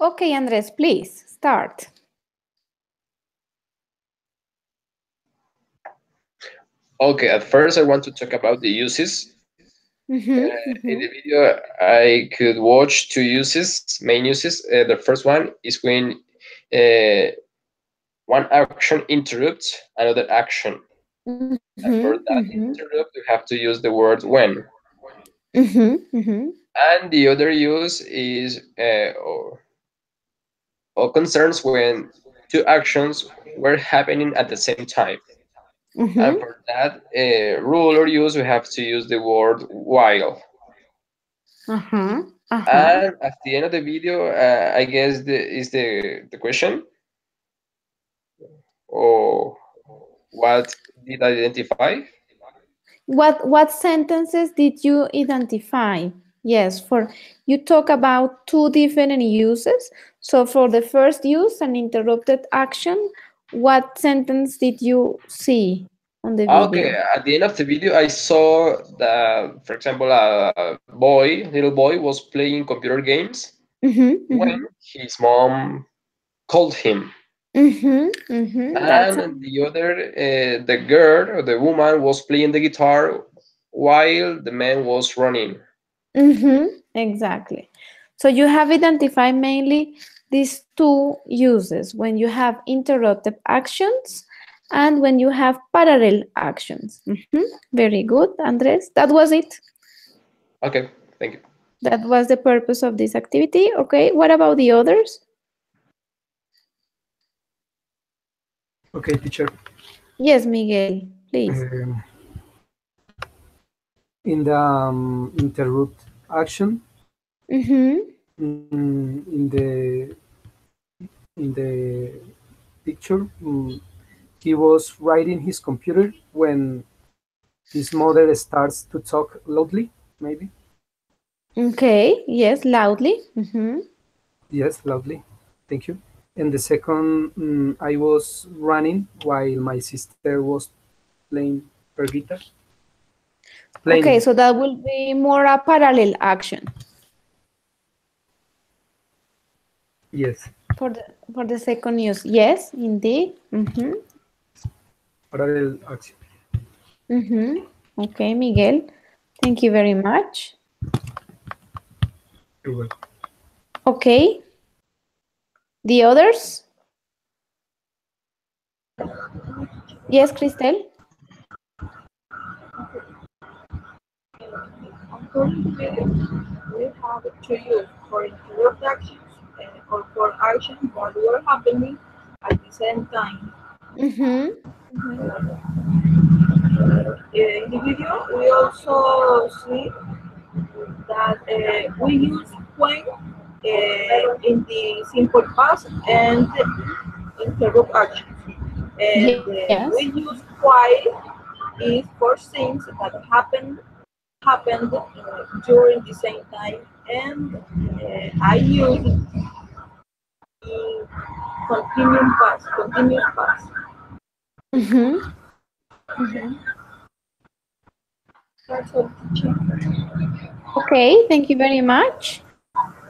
A: Okay, Andres, please start.
G: Okay, at first I want to talk about the uses. In the video, I could watch two uses, main uses. The first one is when one action interrupts another action. And for that interrupt, you have to use the word when. And the other use is or concerns when two actions were happening at the same time. And for that rule or use, we have to use the word while. And at the end of the video, I guess is the question, or what did I identify?
A: What sentences did you identify? Yes, for you talk about two different uses. So for the first use, an interrupted action, what sentence did you see on the video?
G: Okay, at the end of the video, I saw that, for example, a little boy, was playing computer games when his mom called him. And the other, the girl or the woman was playing the guitar while the man was running.
A: Exactly. So you have identified mainly these two uses, when you have interrupted actions and when you have parallel actions. Very good, Andres. That was it.
G: Okay, thank you.
A: That was the purpose of this activity. Okay, what about the others?
H: Okay, teacher.
A: Yes, Miguel, please.
H: In the interrupt action, in the picture, he was writing his computer when his mother starts to talk loudly, maybe.
A: Okay, yes, loudly.
H: Yes, loudly. Thank you. And the second, I was running while my sister was playing her guitar.
A: Okay, so that will be more a parallel action.
H: Yes.
A: For the second use, yes, indeed.
H: Parallel action.
A: Okay, Miguel, thank you very much.
H: You're welcome.
A: Okay, the others? Yes, Cristel?
B: According to video, we have two use for interrupt actions or for actions that were happening at the same time. In the video, we also see that we use when in the simple past and interrupt actions. And we use while is for things that happened during the same time, and I use in continuous past. That's all, teacher.
A: Okay, thank you very much.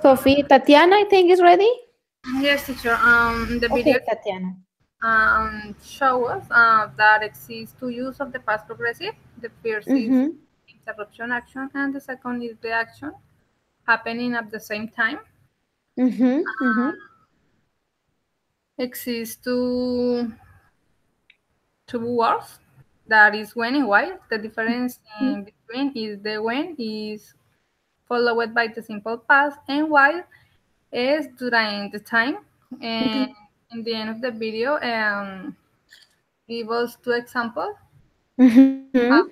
A: Sophie, Tatiana, I think is ready.
E: Yes, teacher. The video
A: Tatiana.
E: show us that exists two use of the past progressive. The first is interruption action, and the second is the action happening at the same time. Exists two words, that is when and while. The difference in between is the when is followed by the simple past, and while is during the time. And in the end of the video, give us two examples about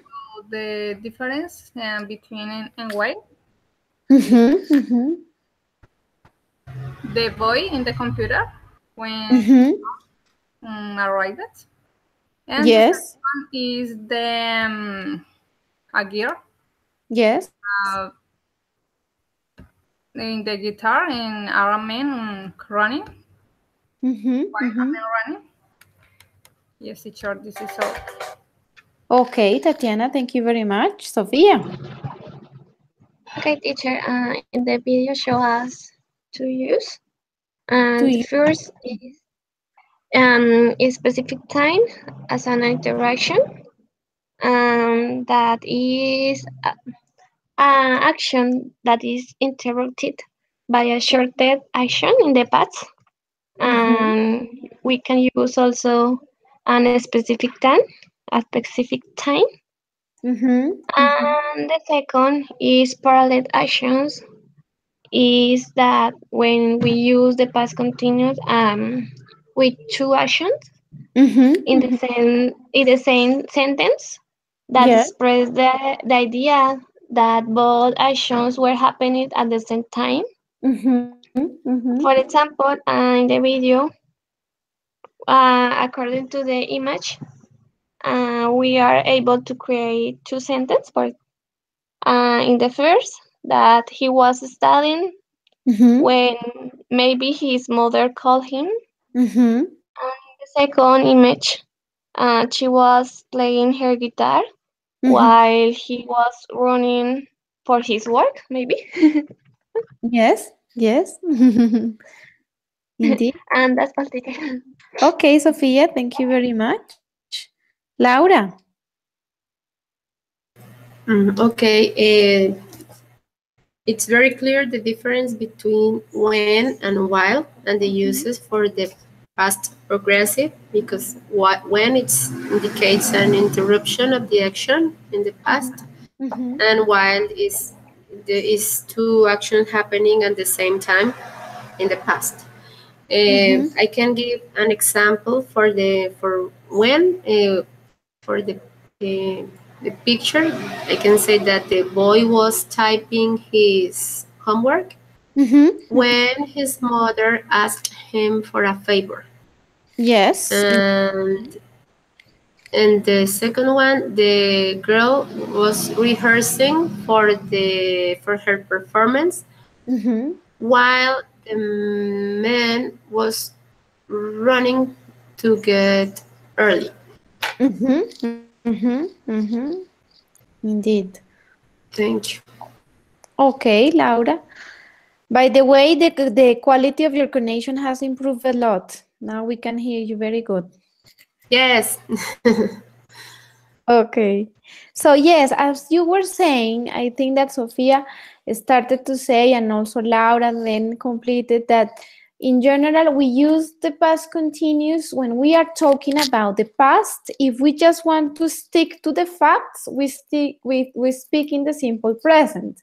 E: the difference between and while. The boy in the computer when arrived. And the second one is the a girl.
A: Yes.
E: In the guitar and our man running. Running. Yes, teacher, this is all.
A: Okay, Tatiana, thank you very much. Sophia.
F: Okay, teacher, in the video show us two use. And the first is a specific time as an interaction. That is action that is interrupted by a shorted action in the past. And we can use also a specific time. And the second is parallel actions. Is that when we use the past continuous with two actions in the same sentence that
A: Yeah.
F: express the idea that both actions were happening at the same time. For example, in the video, according to the image, we are able to create two sentences. For in the first, that he was studying when maybe his mother called him. The second image, she was playing her guitar while he was running for his work, maybe.
A: Yes, yes. Indeed.
F: And that's all. Teacher.
A: Okay, Sophia, thank you very much. Laura.
D: Okay, it's very clear the difference between when and while and the uses for the past progressive, because when it indicates an interruption of the action in the past, and while is two actions happening at the same time in the past. I can give an example for when for the picture. I can say that the boy was typing his homework when his mother asked him for a favor.
A: Yes.
D: And the second one, the girl was rehearsing for her performance, while the man was running to get early.
A: Indeed.
D: Thank you.
A: Okay, Laura. By the way, the quality of your connection has improved a lot. Now we can hear you very good.
D: Yes.
A: Okay. So yes, as you were saying, I think that Sophia started to say, and also Laura then completed, that in general, we use the past continuous when we are talking about the past. If we just want to stick to the facts, we speak in the simple present.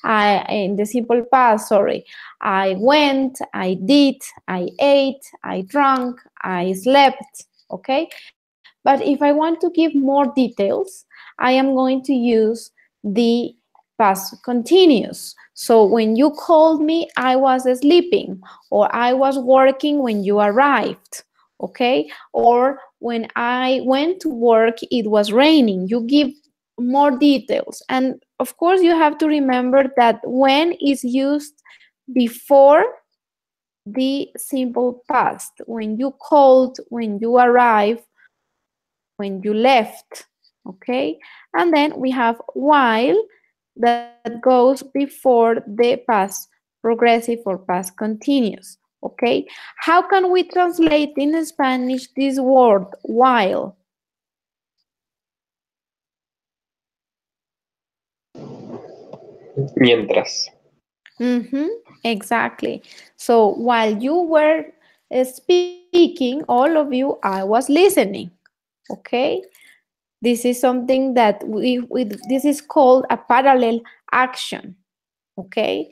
A: In the simple past, sorry. I went, I did, I ate, I drank, I slept, okay? But if I want to give more details, I am going to use the past continuous. So when you called me, I was sleeping, or I was working when you arrived, okay? Or when I went to work, it was raining. You give more details. And of course, you have to remember that when is used before the simple past. When you called, when you arrived, when you left, okay? And then we have while that goes before the past progressive or past continuous, okay? How can we translate in Spanish this word while?
G: Mientras.
A: Exactly. So while you were speaking, all of you, I was listening, okay? This is something that this is called a parallel action, okay?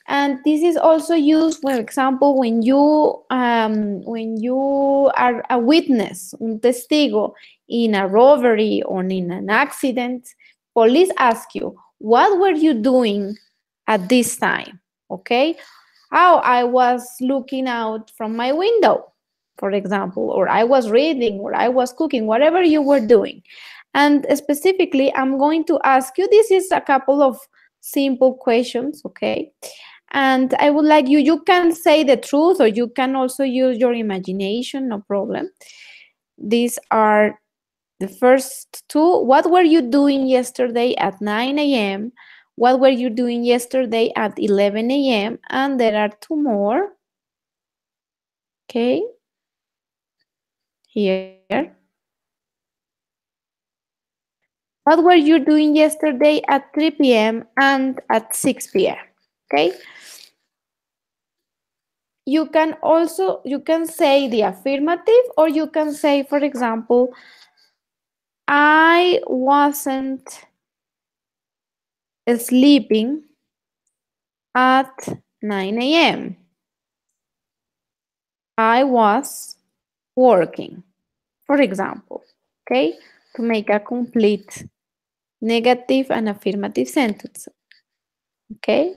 A: And this is also used, for example, when you are a witness, un testigo, in a robbery or in an accident. Police ask you, what were you doing at this time? Okay? Oh, I was looking out from my window, for example, or I was reading, or I was cooking, whatever you were doing. And specifically, I'm going to ask you, this is a couple of simple questions, okay? And I would like you can say the truth, or you can also use your imagination, no problem. These are the first two. What were you doing yesterday at 9 a.m.? What were you doing yesterday at 11 a.m.? And there are two more. Okay, here. What were you doing yesterday at 3 p.m. and at 6 p.m.? Okay. You can say the affirmative, or you can say, for example, I wasn't sleeping at 9 a.m. I was working, for example, okay, to make a complete negative and affirmative sentence, okay?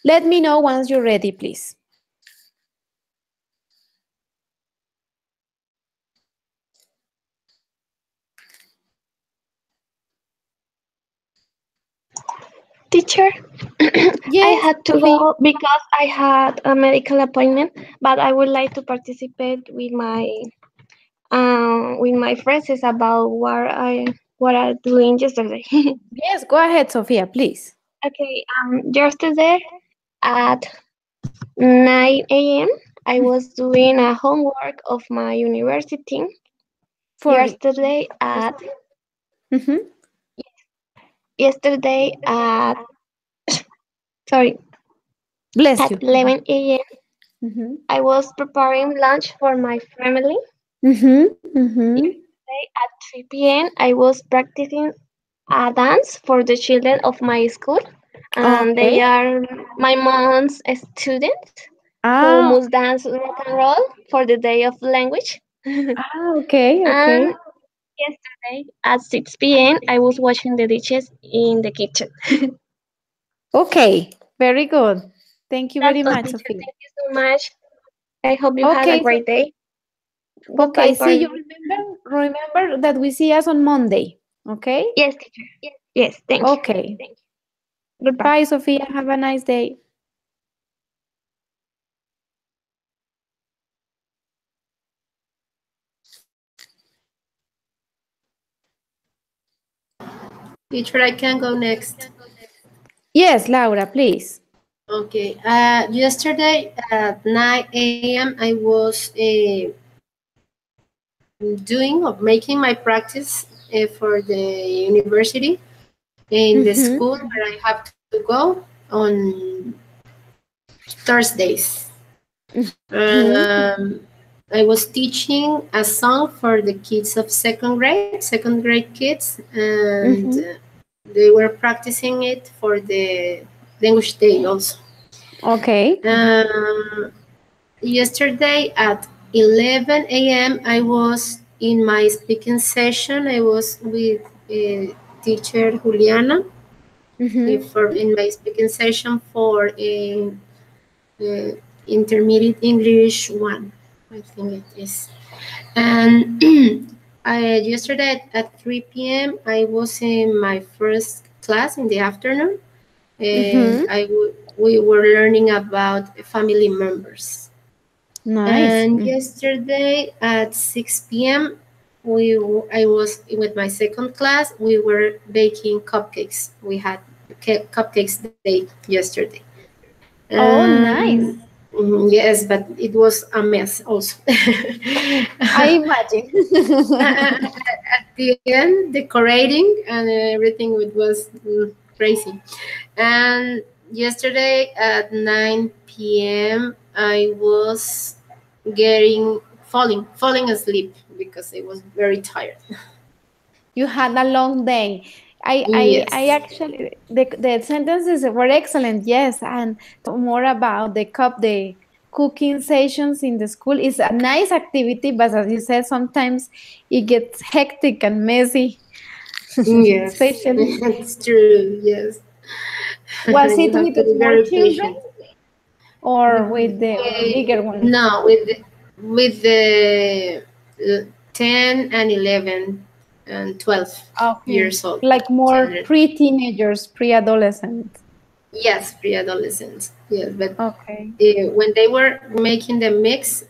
A: Let me know once you're ready, please.
F: Teacher, I
A: Yes,
F: had to
A: Sophie.
F: go because I had a medical appointment, but I would like to participate with my phrases about what I doing yesterday.
A: Yes, go ahead, Sophia, please.
F: Okay, yesterday at 9 a.m. I was doing a homework of my university.
A: For
F: Yesterday at
A: Mhm.
F: yesterday at sorry
A: Bless
F: at
A: you.
F: 11 a.m.
A: Mhm.
F: I was preparing lunch for my family.
A: Mhm. Mhm.
F: Yesterday at 3 p.m. I was practicing a dance for the children of my school, and
A: Okay.
F: they are my mom's students who
A: Ah,
F: must dance rock and roll for the day of language.
A: okay, okay.
F: And yesterday at 6 p.m. I was washing the dishes in the kitchen.
A: Okay, very good. Thank you
F: That's
A: very
F: all,
A: much,
F: teacher.
A: Sophia.
F: Thank you so much. I hope you had a
A: Okay, so
F: great day. Goodbye,
A: okay, see you.
F: Paula.
A: Remember that we see us on Monday. Okay?
F: Yes, teacher. Yes, thank you.
A: Okay.
F: Goodbye.
A: Bye, Sophia. Have a nice day.
D: Teacher, I can go next.
A: Yes, Laura, please.
D: Okay. Yesterday at 9 a.m. I was doing or making my practice for the university in the
A: Mm-hmm.
D: school where I have to go on Thursdays.
A: Mm-hmm.
D: I was teaching a song for the kids of second grade kids, and
A: Mm-hmm.
D: they were practicing it for the language day also.
A: Okay.
D: Yesterday at 11 a.m. I was in my speaking session. I was with teacher Juliana
A: Mm-hmm.
D: for in my speaking session for uh, intermediate English 1, I think it is. And yesterday at 3 p.m. I was in my first class in the afternoon, and
A: Mm-hmm.
D: we were learning about family members.
A: Nice.
D: And yesterday at 6 p.m., I was with my second class. We were baking cupcakes. We had cupcakes day yesterday.
A: Oh, nice.
D: Yes, but it was a mess also.
A: I imagine.
D: At the end, decorating and everything was crazy. And yesterday at 9 p.m., I was falling asleep because I was very tired.
A: You had a long day. I
D: Yes.
A: actually the sentences were excellent. Yes, and more about the cooking sessions in the school is a nice activity, but as you said, sometimes it gets hectic and messy,
D: Yes,
A: especially.
D: it's true. Yes.
A: Was
D: You
A: it
D: have
A: with
D: to
A: the
D: be
A: small
D: very
A: children
D: patient.
A: or with the bigger ones?
D: No, with the 10 and 11 and 12
A: Okay,
D: years old
A: like more
D: children.
A: pre-teenagers, pre-adolescents.
D: Yes, pre-adolescents. Yes, but
A: Okay.
D: when they were making the mix,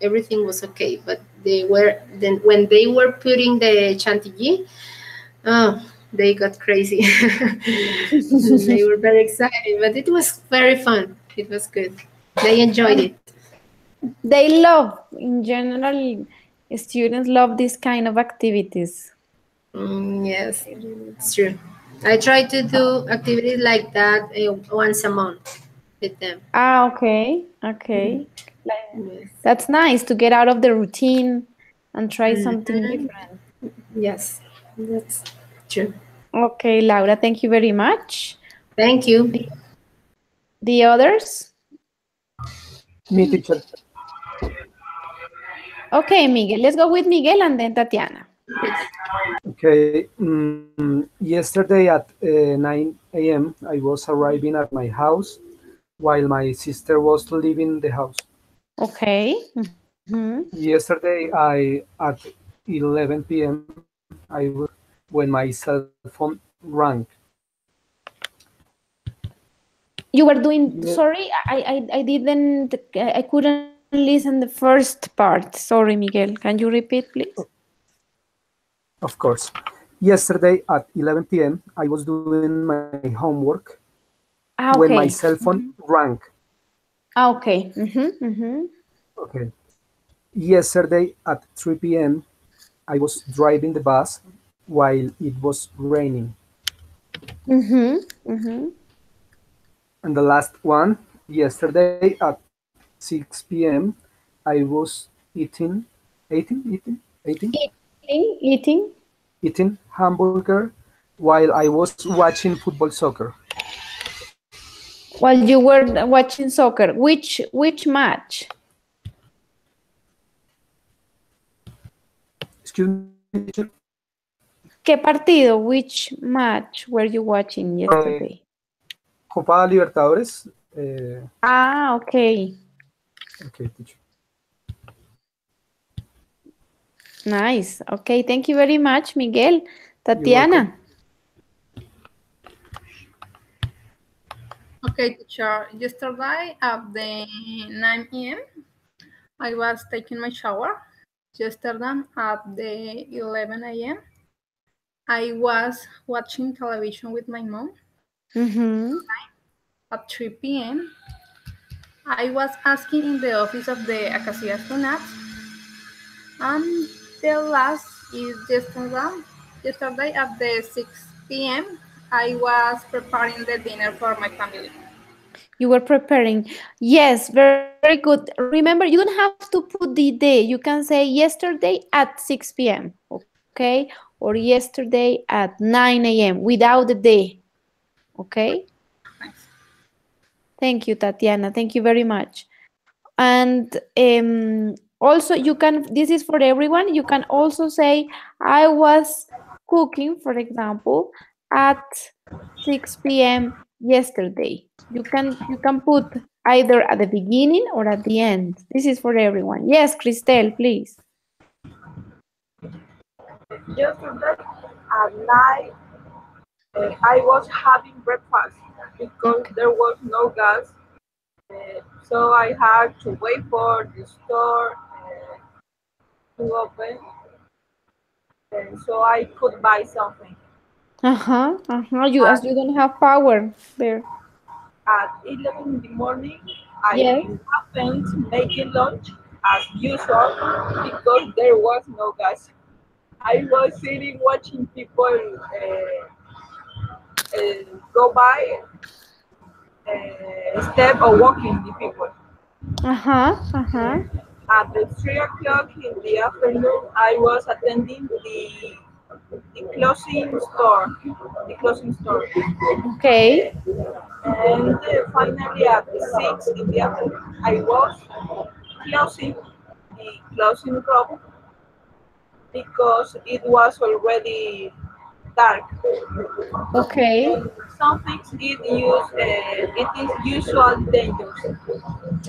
D: everything was okay. But they were then when they were putting the chantilly, oh, they got crazy. They were very excited, but it was very fun. It was good. They enjoyed it.
A: they love, in general, students love this kind of activities.
D: Yes, it's true. I try to do activities like that once a month with them.
A: Ah, okay, okay.
D: Yes.
A: That's nice to get out of the routine and try something
D: Mhm.
A: different.
D: Yes, that's true.
A: Okay, Laura, thank you very much.
D: Thank you.
A: The others?
H: Me, teacher.
A: Okay, Miguel. Let's go with Miguel and then Tatiana.
H: Okay. Yesterday at 9 a.m., I was arriving at my house while my sister was leaving the house.
A: Okay.
H: Yesterday, at 11 p.m., I was when my cell phone rang.
A: You were doing,
H: Yeah,
A: sorry, I didn't, I couldn't listen the first part. Sorry, Miguel. Can you repeat, please?
H: of course. Yesterday at 11 p.m., I was doing my homework when
A: Ah,
H: my cell
A: okay.
H: phone rang.
A: Ah, okay.
H: Okay. Yesterday at 3 p.m., I was driving the bus while it was raining.
A: Mm-hmm. Mm-hmm.
H: And the last one, yesterday at 6 p.m., I was eating,
A: Eating.
H: eating hamburger while I was watching football soccer.
A: While you were watching soccer. Which match?
H: Excuse me, teacher.
A: ¿Qué partido? Which match were you watching yesterday?
H: Copa Libertadores.
A: Ah, okay.
H: Okay, teacher.
A: Nice. Okay, thank you very much, Miguel.
H: You're welcome.
A: Tatiana.
E: Okay, teacher. Yesterday at the 9 a.m., I was taking my shower. Yesterday at the 11 a.m., I was watching television with my mom.
A: Mm-hmm.
E: At 3 p.m., I was asking in the office of the Acacia Funats. And the last is yesterday at the 6 p.m., I was preparing the dinner for my family.
A: You were preparing. Yes, very good. Remember, you don't have to put the day. You can say yesterday at 6 p.m., okay? Or yesterday at 9 a.m. without the day, okay?
E: Thanks.
A: Thank you, Tatiana. Thank you very much. And also, you can, this is for everyone, you can also say, I was cooking, for example, at 6 p.m. yesterday. You can put either at the beginning or at the end. This is for everyone. Yes, Christelle, please.
B: Yesterday at night, I was having breakfast because there was no gas. So I had to wait for the store to open, so I could buy something.
A: You, as
B: At,
A: you don't have power there.
B: at 11 in the morning, I
A: Yes.
B: happened making lunch as usual because there was no gas. I was sitting watching people go by, step or walking the people. At the 3 o'clock in the afternoon, I was attending the closing store, the closing store.
A: Okay.
B: And finally, at the 6 in the afternoon, I was closing the closing room because it was already dark.
A: Okay.
B: And some things it is usual dangerous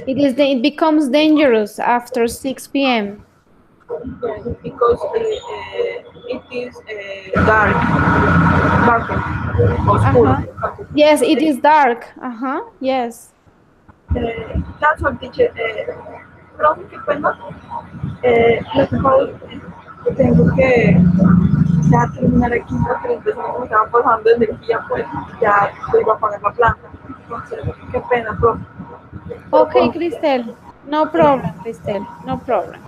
A: It becomes dangerous after 6 p.m.
B: because it is darker, oscuro.
A: Yes, it is dark. Yes.
B: That's what teacher. Profe, qué pena. Lo que pasa es que tengo que ya terminar aquí porque entonces me estaba pasando de energía, pues ya se iba a apagar la planta. Entonces, qué pena, profe.
A: Okay, Cristel. No problem, Cristel. No problem.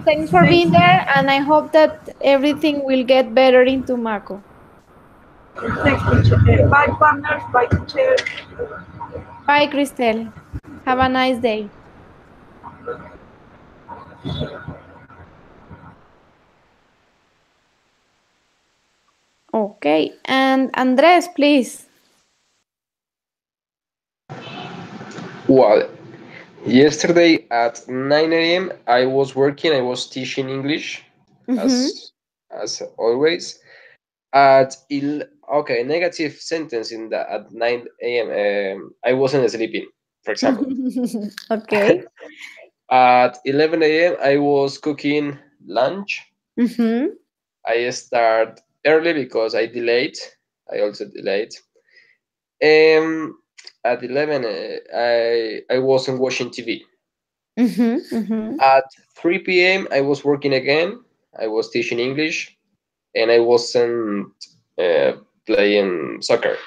A: Thanks for
B: Thanks.
A: being there, and I hope that everything will get better in Tumaco.
B: Thanks, teacher. Bye, partners. Bye, teacher.
A: Bye, Cristel. Have a nice day. Okay, and Andres, please.
G: Well, yesterday at 9 a.m. I was working. I was teaching English, as always. At okay, negative sentence in the at 9 a.m. I wasn't sleeping, for example.
A: Okay.
G: At 11 a.m. I was cooking lunch. I start early because I delayed. I also delayed. At 11, I wasn't watching TV. At 3 p.m. I was working again. I was teaching English, and I wasn't uh, playing soccer.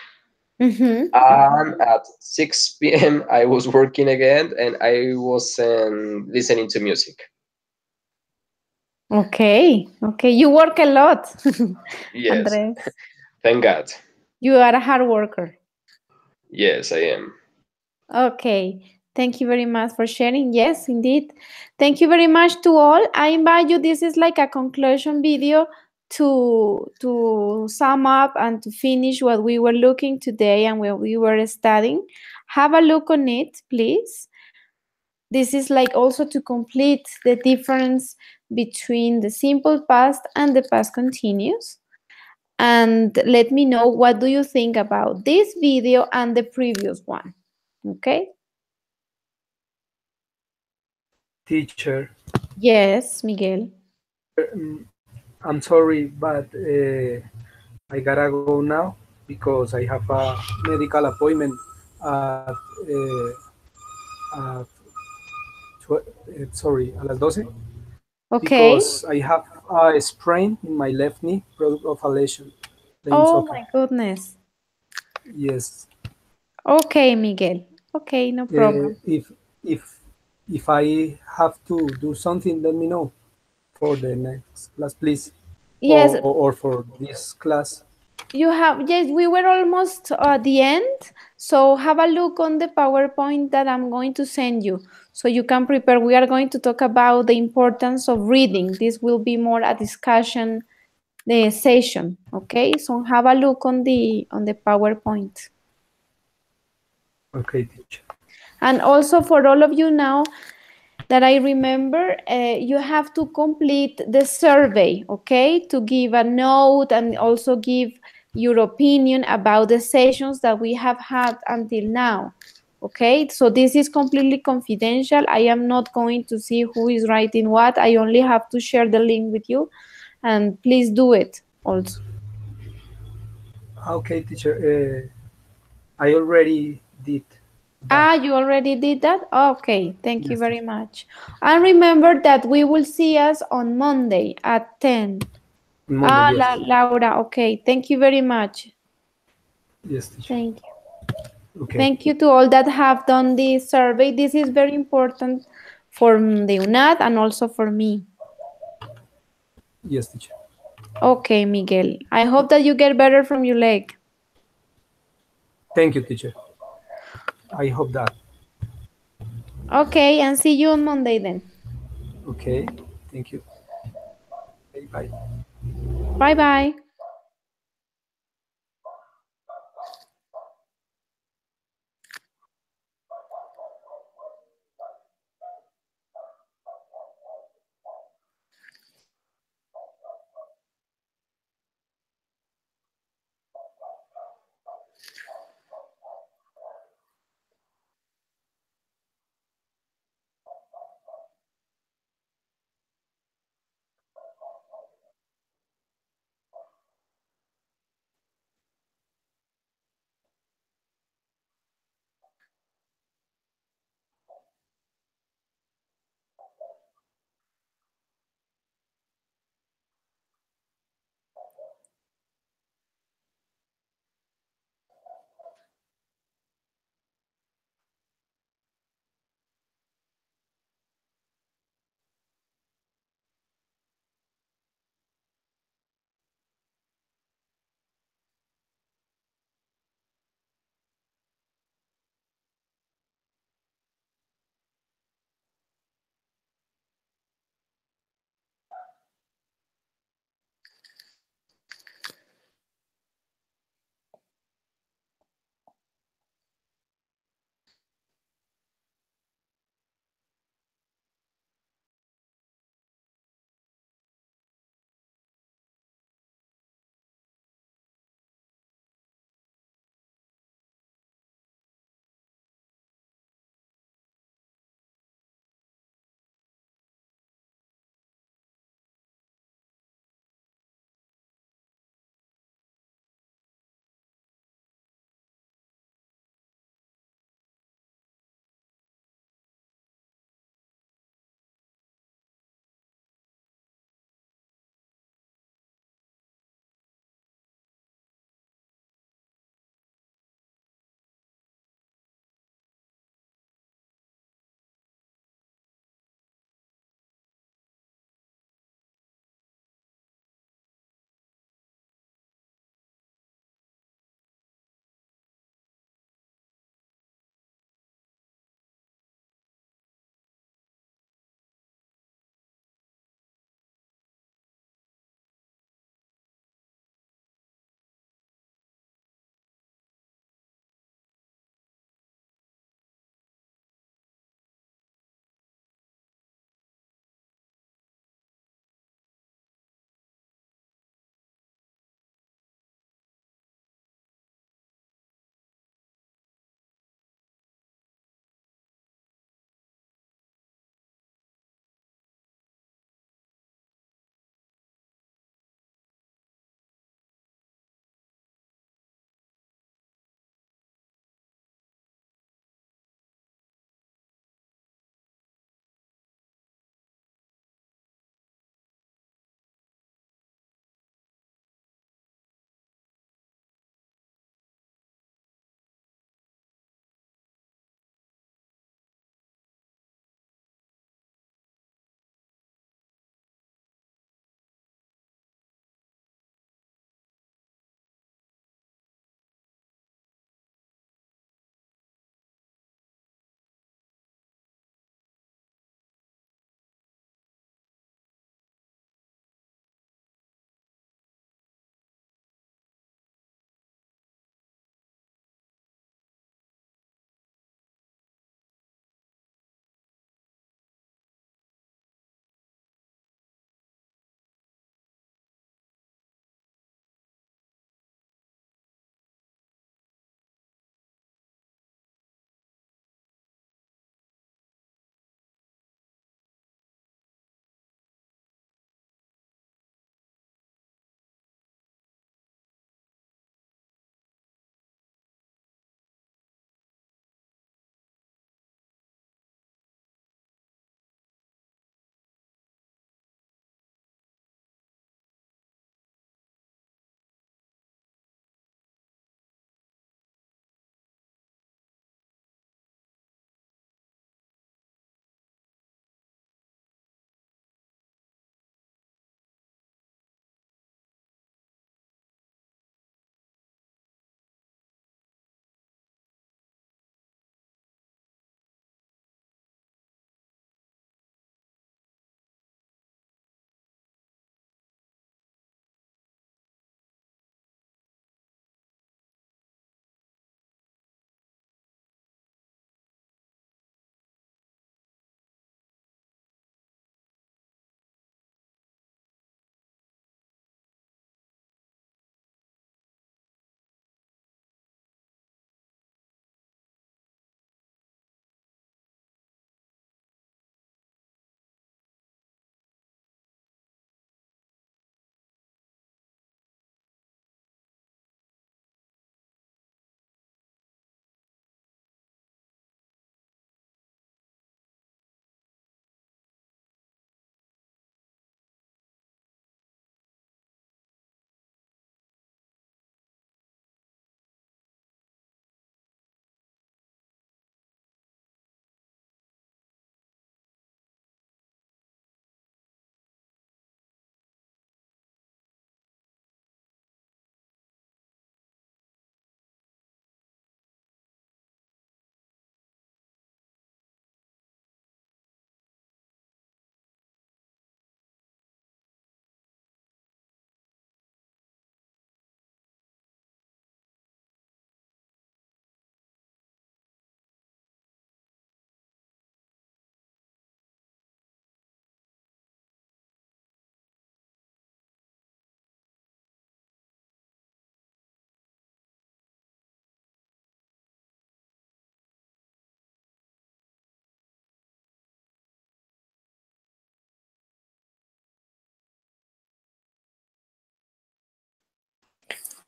G: And at 6 p.m. I was working again, and I wasn't listening to music.
A: Okay, okay. You work a lot,
G: Yes,
A: Andres.
G: thank God.
A: You are a hard worker.
G: Yes, I am.
A: Okay. Thank you very much for sharing. Yes, indeed. Thank you very much to all. I invite you. This is like a conclusion video to sum up and to finish what we were looking today and what we were studying. Have a look on it, please. This is like also to complete the difference between the simple past and the past continuous. And let me know what do you think about this video and the previous one. Okay?
H: Teacher,
A: Yes, Miguel.
H: I'm sorry, but I gotta go now because I have a medical appointment at, at sorry, a las 12
A: Okay.
H: because I have a sprain in my left knee, product of a lesion playing
A: Oh
H: soccer.
A: my goodness.
H: Yes.
A: Okay, Miguel. Okay, no problem.
H: If if I have to do something, let me know for the next class, please,
A: Yes,
H: or for this class.
A: you have, yes, we were almost at the end. So have a look on the PowerPoint that I'm going to send you so you can prepare. We are going to talk about the importance of reading. This will be more a discussion the session. Okay, so have a look on the PowerPoint.
H: Okay, teacher.
A: And also for all of you now that I remember, you have to complete the survey, okay, to give a note and also give your opinion about the sessions that we have had until now. Okay, so this is completely confidential. I am not going to see who is writing what. I only have to share the link with you, and please do it also.
H: Okay, teacher. I already did that.
A: Ah, you already did that? Okay, thank you
H: Yes,
A: very
H: teacher.
A: much. And remember that we will see us on Monday at 10.
H: Monday,
A: Ah,
H: yes.
A: Laura, okay. Thank you very much.
H: Yes, teacher.
A: Thank you.
H: Okay.
A: Thank you to all that have done this survey. This is very important for the UNAD and also for me.
H: Yes, teacher.
A: Okay, Miguel. I hope that you get better from your leg.
H: Thank you, teacher. I hope that.
A: Okay, and see you on Monday then.
H: Okay. Thank you. Okay, bye.
A: Bye-bye.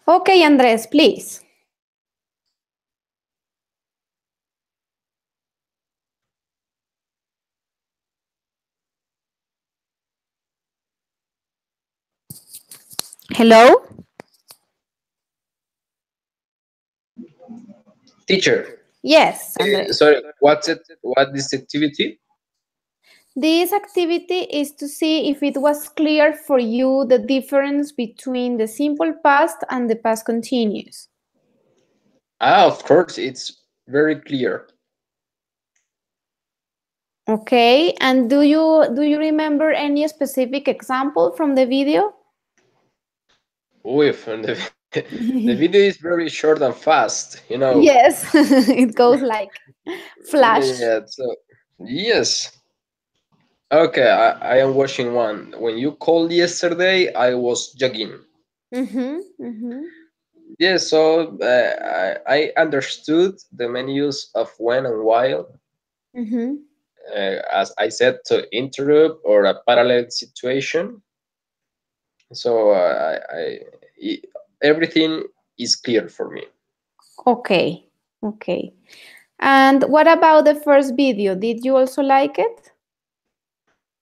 A: Okay, Andres, please. Hello?
G: Teacher,
A: Yes, Andres.
G: sorry, what's it? What is the activity?
A: This activity is to see if it was clear for you the difference between the simple past and the past continuous.
G: Of course, it's very clear.
A: Okay, and do you remember any specific example from the video?
G: Uy, from the video is very short and fast, you know.
A: Yes, it goes like flash.
G: Yeah, so yes. Okay, I am watching one. When you called yesterday, I was jogging.
A: Mm-hmm, mm-hmm,
G: Yeah, so I understood the main use of when and while,
A: mm-hmm,
G: as I said, to interrupt or a parallel situation. So everything is clear for me.
A: okay, okay. And what about the first video? Did you also like it?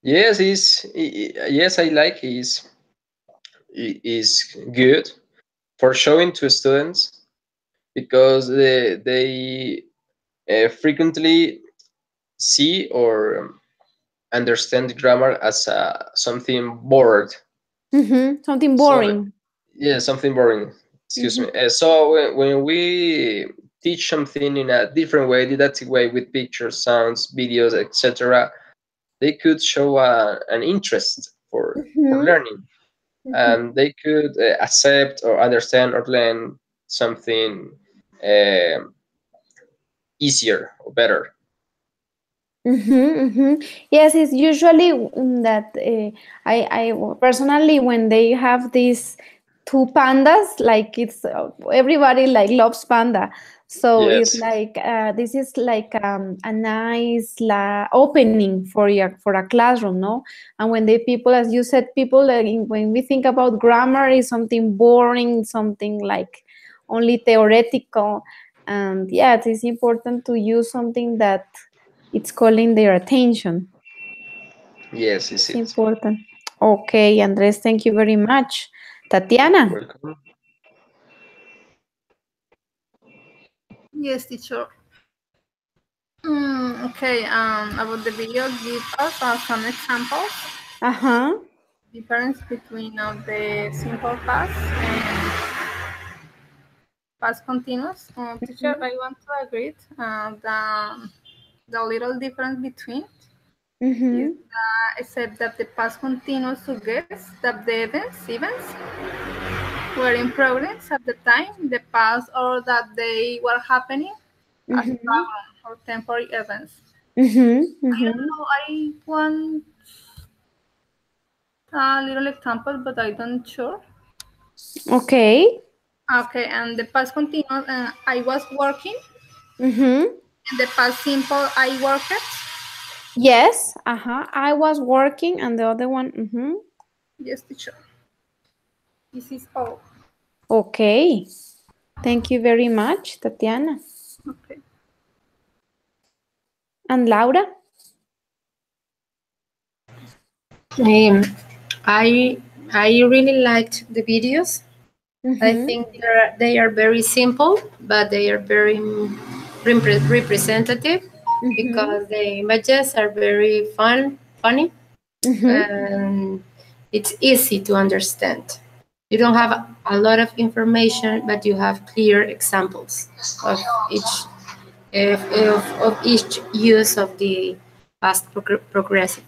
G: Yes, yes, I like is good for showing to students because they frequently see or understand the grammar as something bored.
A: Mm-hmm, something
G: So
A: boring.
G: yeah, something boring. Excuse
A: Mm-hmm,
G: me. So when we teach something in a different way, didactic way, with pictures, sounds, videos, etc., they could show an interest for
A: mm-hmm,
G: learning,
A: mm-hmm.
G: and they could accept or understand or learn something um easier or better.
A: Mm-hmm, mm-hmm. Yes, it's usually that I personally when they have these two pandas, like it's everybody like loves panda, so it's
G: Yes.
A: like this is like a nice opening for a classroom, no? And when the people, as you said, people when we think about grammar is something boring, something like only theoretical, and yeah, it is important to use something that it's calling their attention.
G: Yes, is
A: It's
G: it.
A: important. Okay, Andres, thank you very much. Tatiana.
G: Welcome.
E: Yes, teacher. Okay, about the video, give us some examples.
A: Uh-huh.
E: Difference between the simple past and past continuous. Teacher, I want to agree the little difference between is
A: Mm-hmm.
E: except that the past continuous suggests that the events were in progress at the time, the past, or that they were happening as
A: Mm-hmm.
E: problem or temporary events.
A: Mm-hmm.
E: I don't
A: Mm-hmm.
E: know. I want a little example, but I don't sure.
A: Okay.
E: Okay, and the past continuous, I was working.
A: Mm-hmm.
E: And the past simple, I worked.
A: Yes. Uh-huh. I was working and the other one. Mm-hmm.
E: Yes, teacher. This is all.
A: Okay. Thank you very much, Tatiana.
E: Okay.
A: And Laura?
D: Um, I really liked the videos. I
A: Mm-hmm.
D: think they are very simple, but they are very representative
A: Mm-hmm.
D: because the images are very funny,
A: Mm-hmm.
D: and it's easy to understand. You don't have a lot of information, but you have clear examples of each of each use of the past progressive.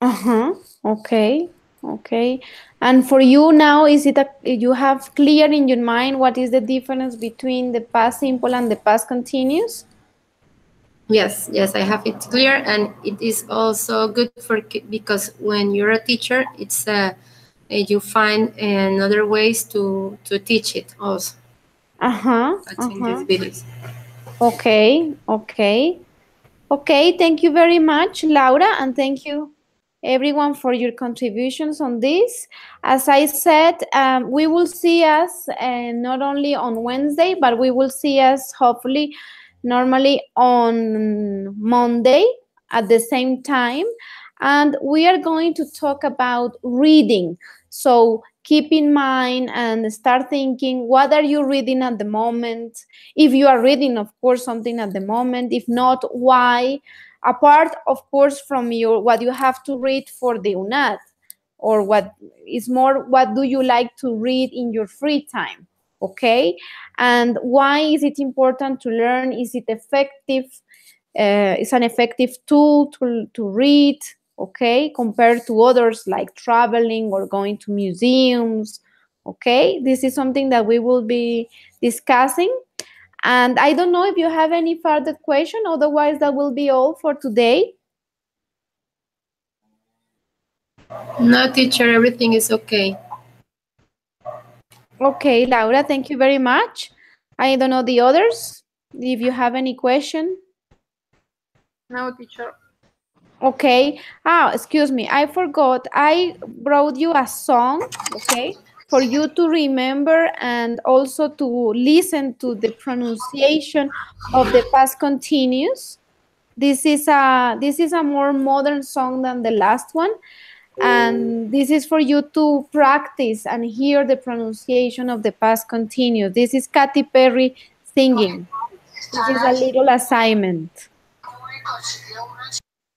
A: Uh-huh. Okay. Okay. And for you now, is it you have clear in your mind what is the difference between the past simple and the past continuous?
D: Yes, yes, I have it clear, and it is also good for because when you're a teacher, it's you find another ways to teach it also.
A: Uh-huh.
D: Watching these
A: Uh-huh.
D: videos.
A: Okay. Okay. Okay. Thank you very much, Laura, and thank you. everyone for your contributions on this. As I said, we will see us not only on Wednesday, but we will see us hopefully normally on Monday at the same time. And we are going to talk about reading. So keep in mind and start thinking, what are you reading at the moment? If you are reading, of course, something at the moment. If not, why? Apart, of course, from your what you have to read for the UNAD, or what is more, what do you like to read in your free time? Okay, and why is it important to learn? Is it effective? It's an effective tool to read, okay, compared to others like traveling or going to museums. Okay, this is something that we will be discussing. And I don't know if you have any further question, otherwise that will be all for today.
D: No, teacher, everything is okay.
A: Okay, Laura, thank you very much. I don't know the others, if you have any question.
E: No, teacher.
A: Okay. Excuse me, I forgot. I brought you a song, okay, for you to remember and also to listen to the pronunciation of the past continuous. This is a more modern song than the last one, and this is for you to practice and hear the pronunciation of the past continuous. This is Katy Perry singing. This is a little assignment.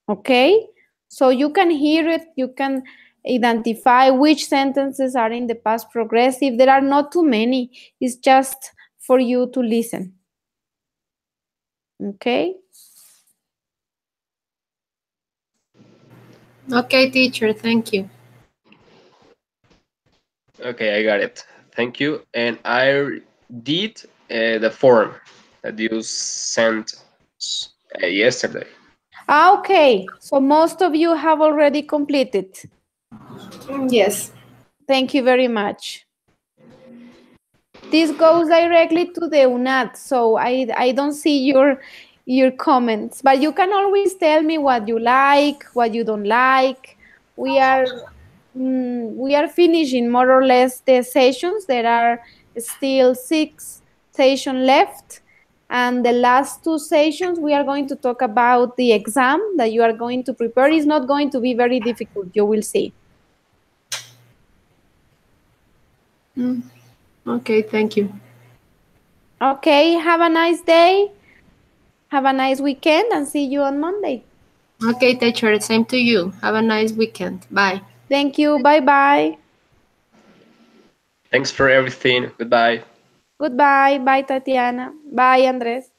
A: Okay, so you can hear it, you can identify which sentences are in the past progressive. There are not too many, it's just for you to listen. Okay.
D: Okay, teacher, thank you.
G: Okay, I got it. Thank you. And I did the form that you sent yesterday.
A: Okay, so most of you have already completed.
D: Yes.
A: Thank you very much. This goes directly to the UNAD, so I don't see your comments, but you can always tell me what you like, what you don't like. We are finishing more or less the sessions. There are still 6 sessions left, and the last 2 sessions we are going to talk about the exam that you are going to prepare. Is not going to be very difficult, you will see.
D: Okay, thank you.
A: Okay, have a nice day. Have a nice weekend and see you on Monday.
D: Okay, teacher, same to you. Have a nice weekend. Bye.
A: Thank you. Bye-bye.
G: Thanks for everything. Goodbye.
A: Goodbye. Bye, Tatiana. Bye, Andres.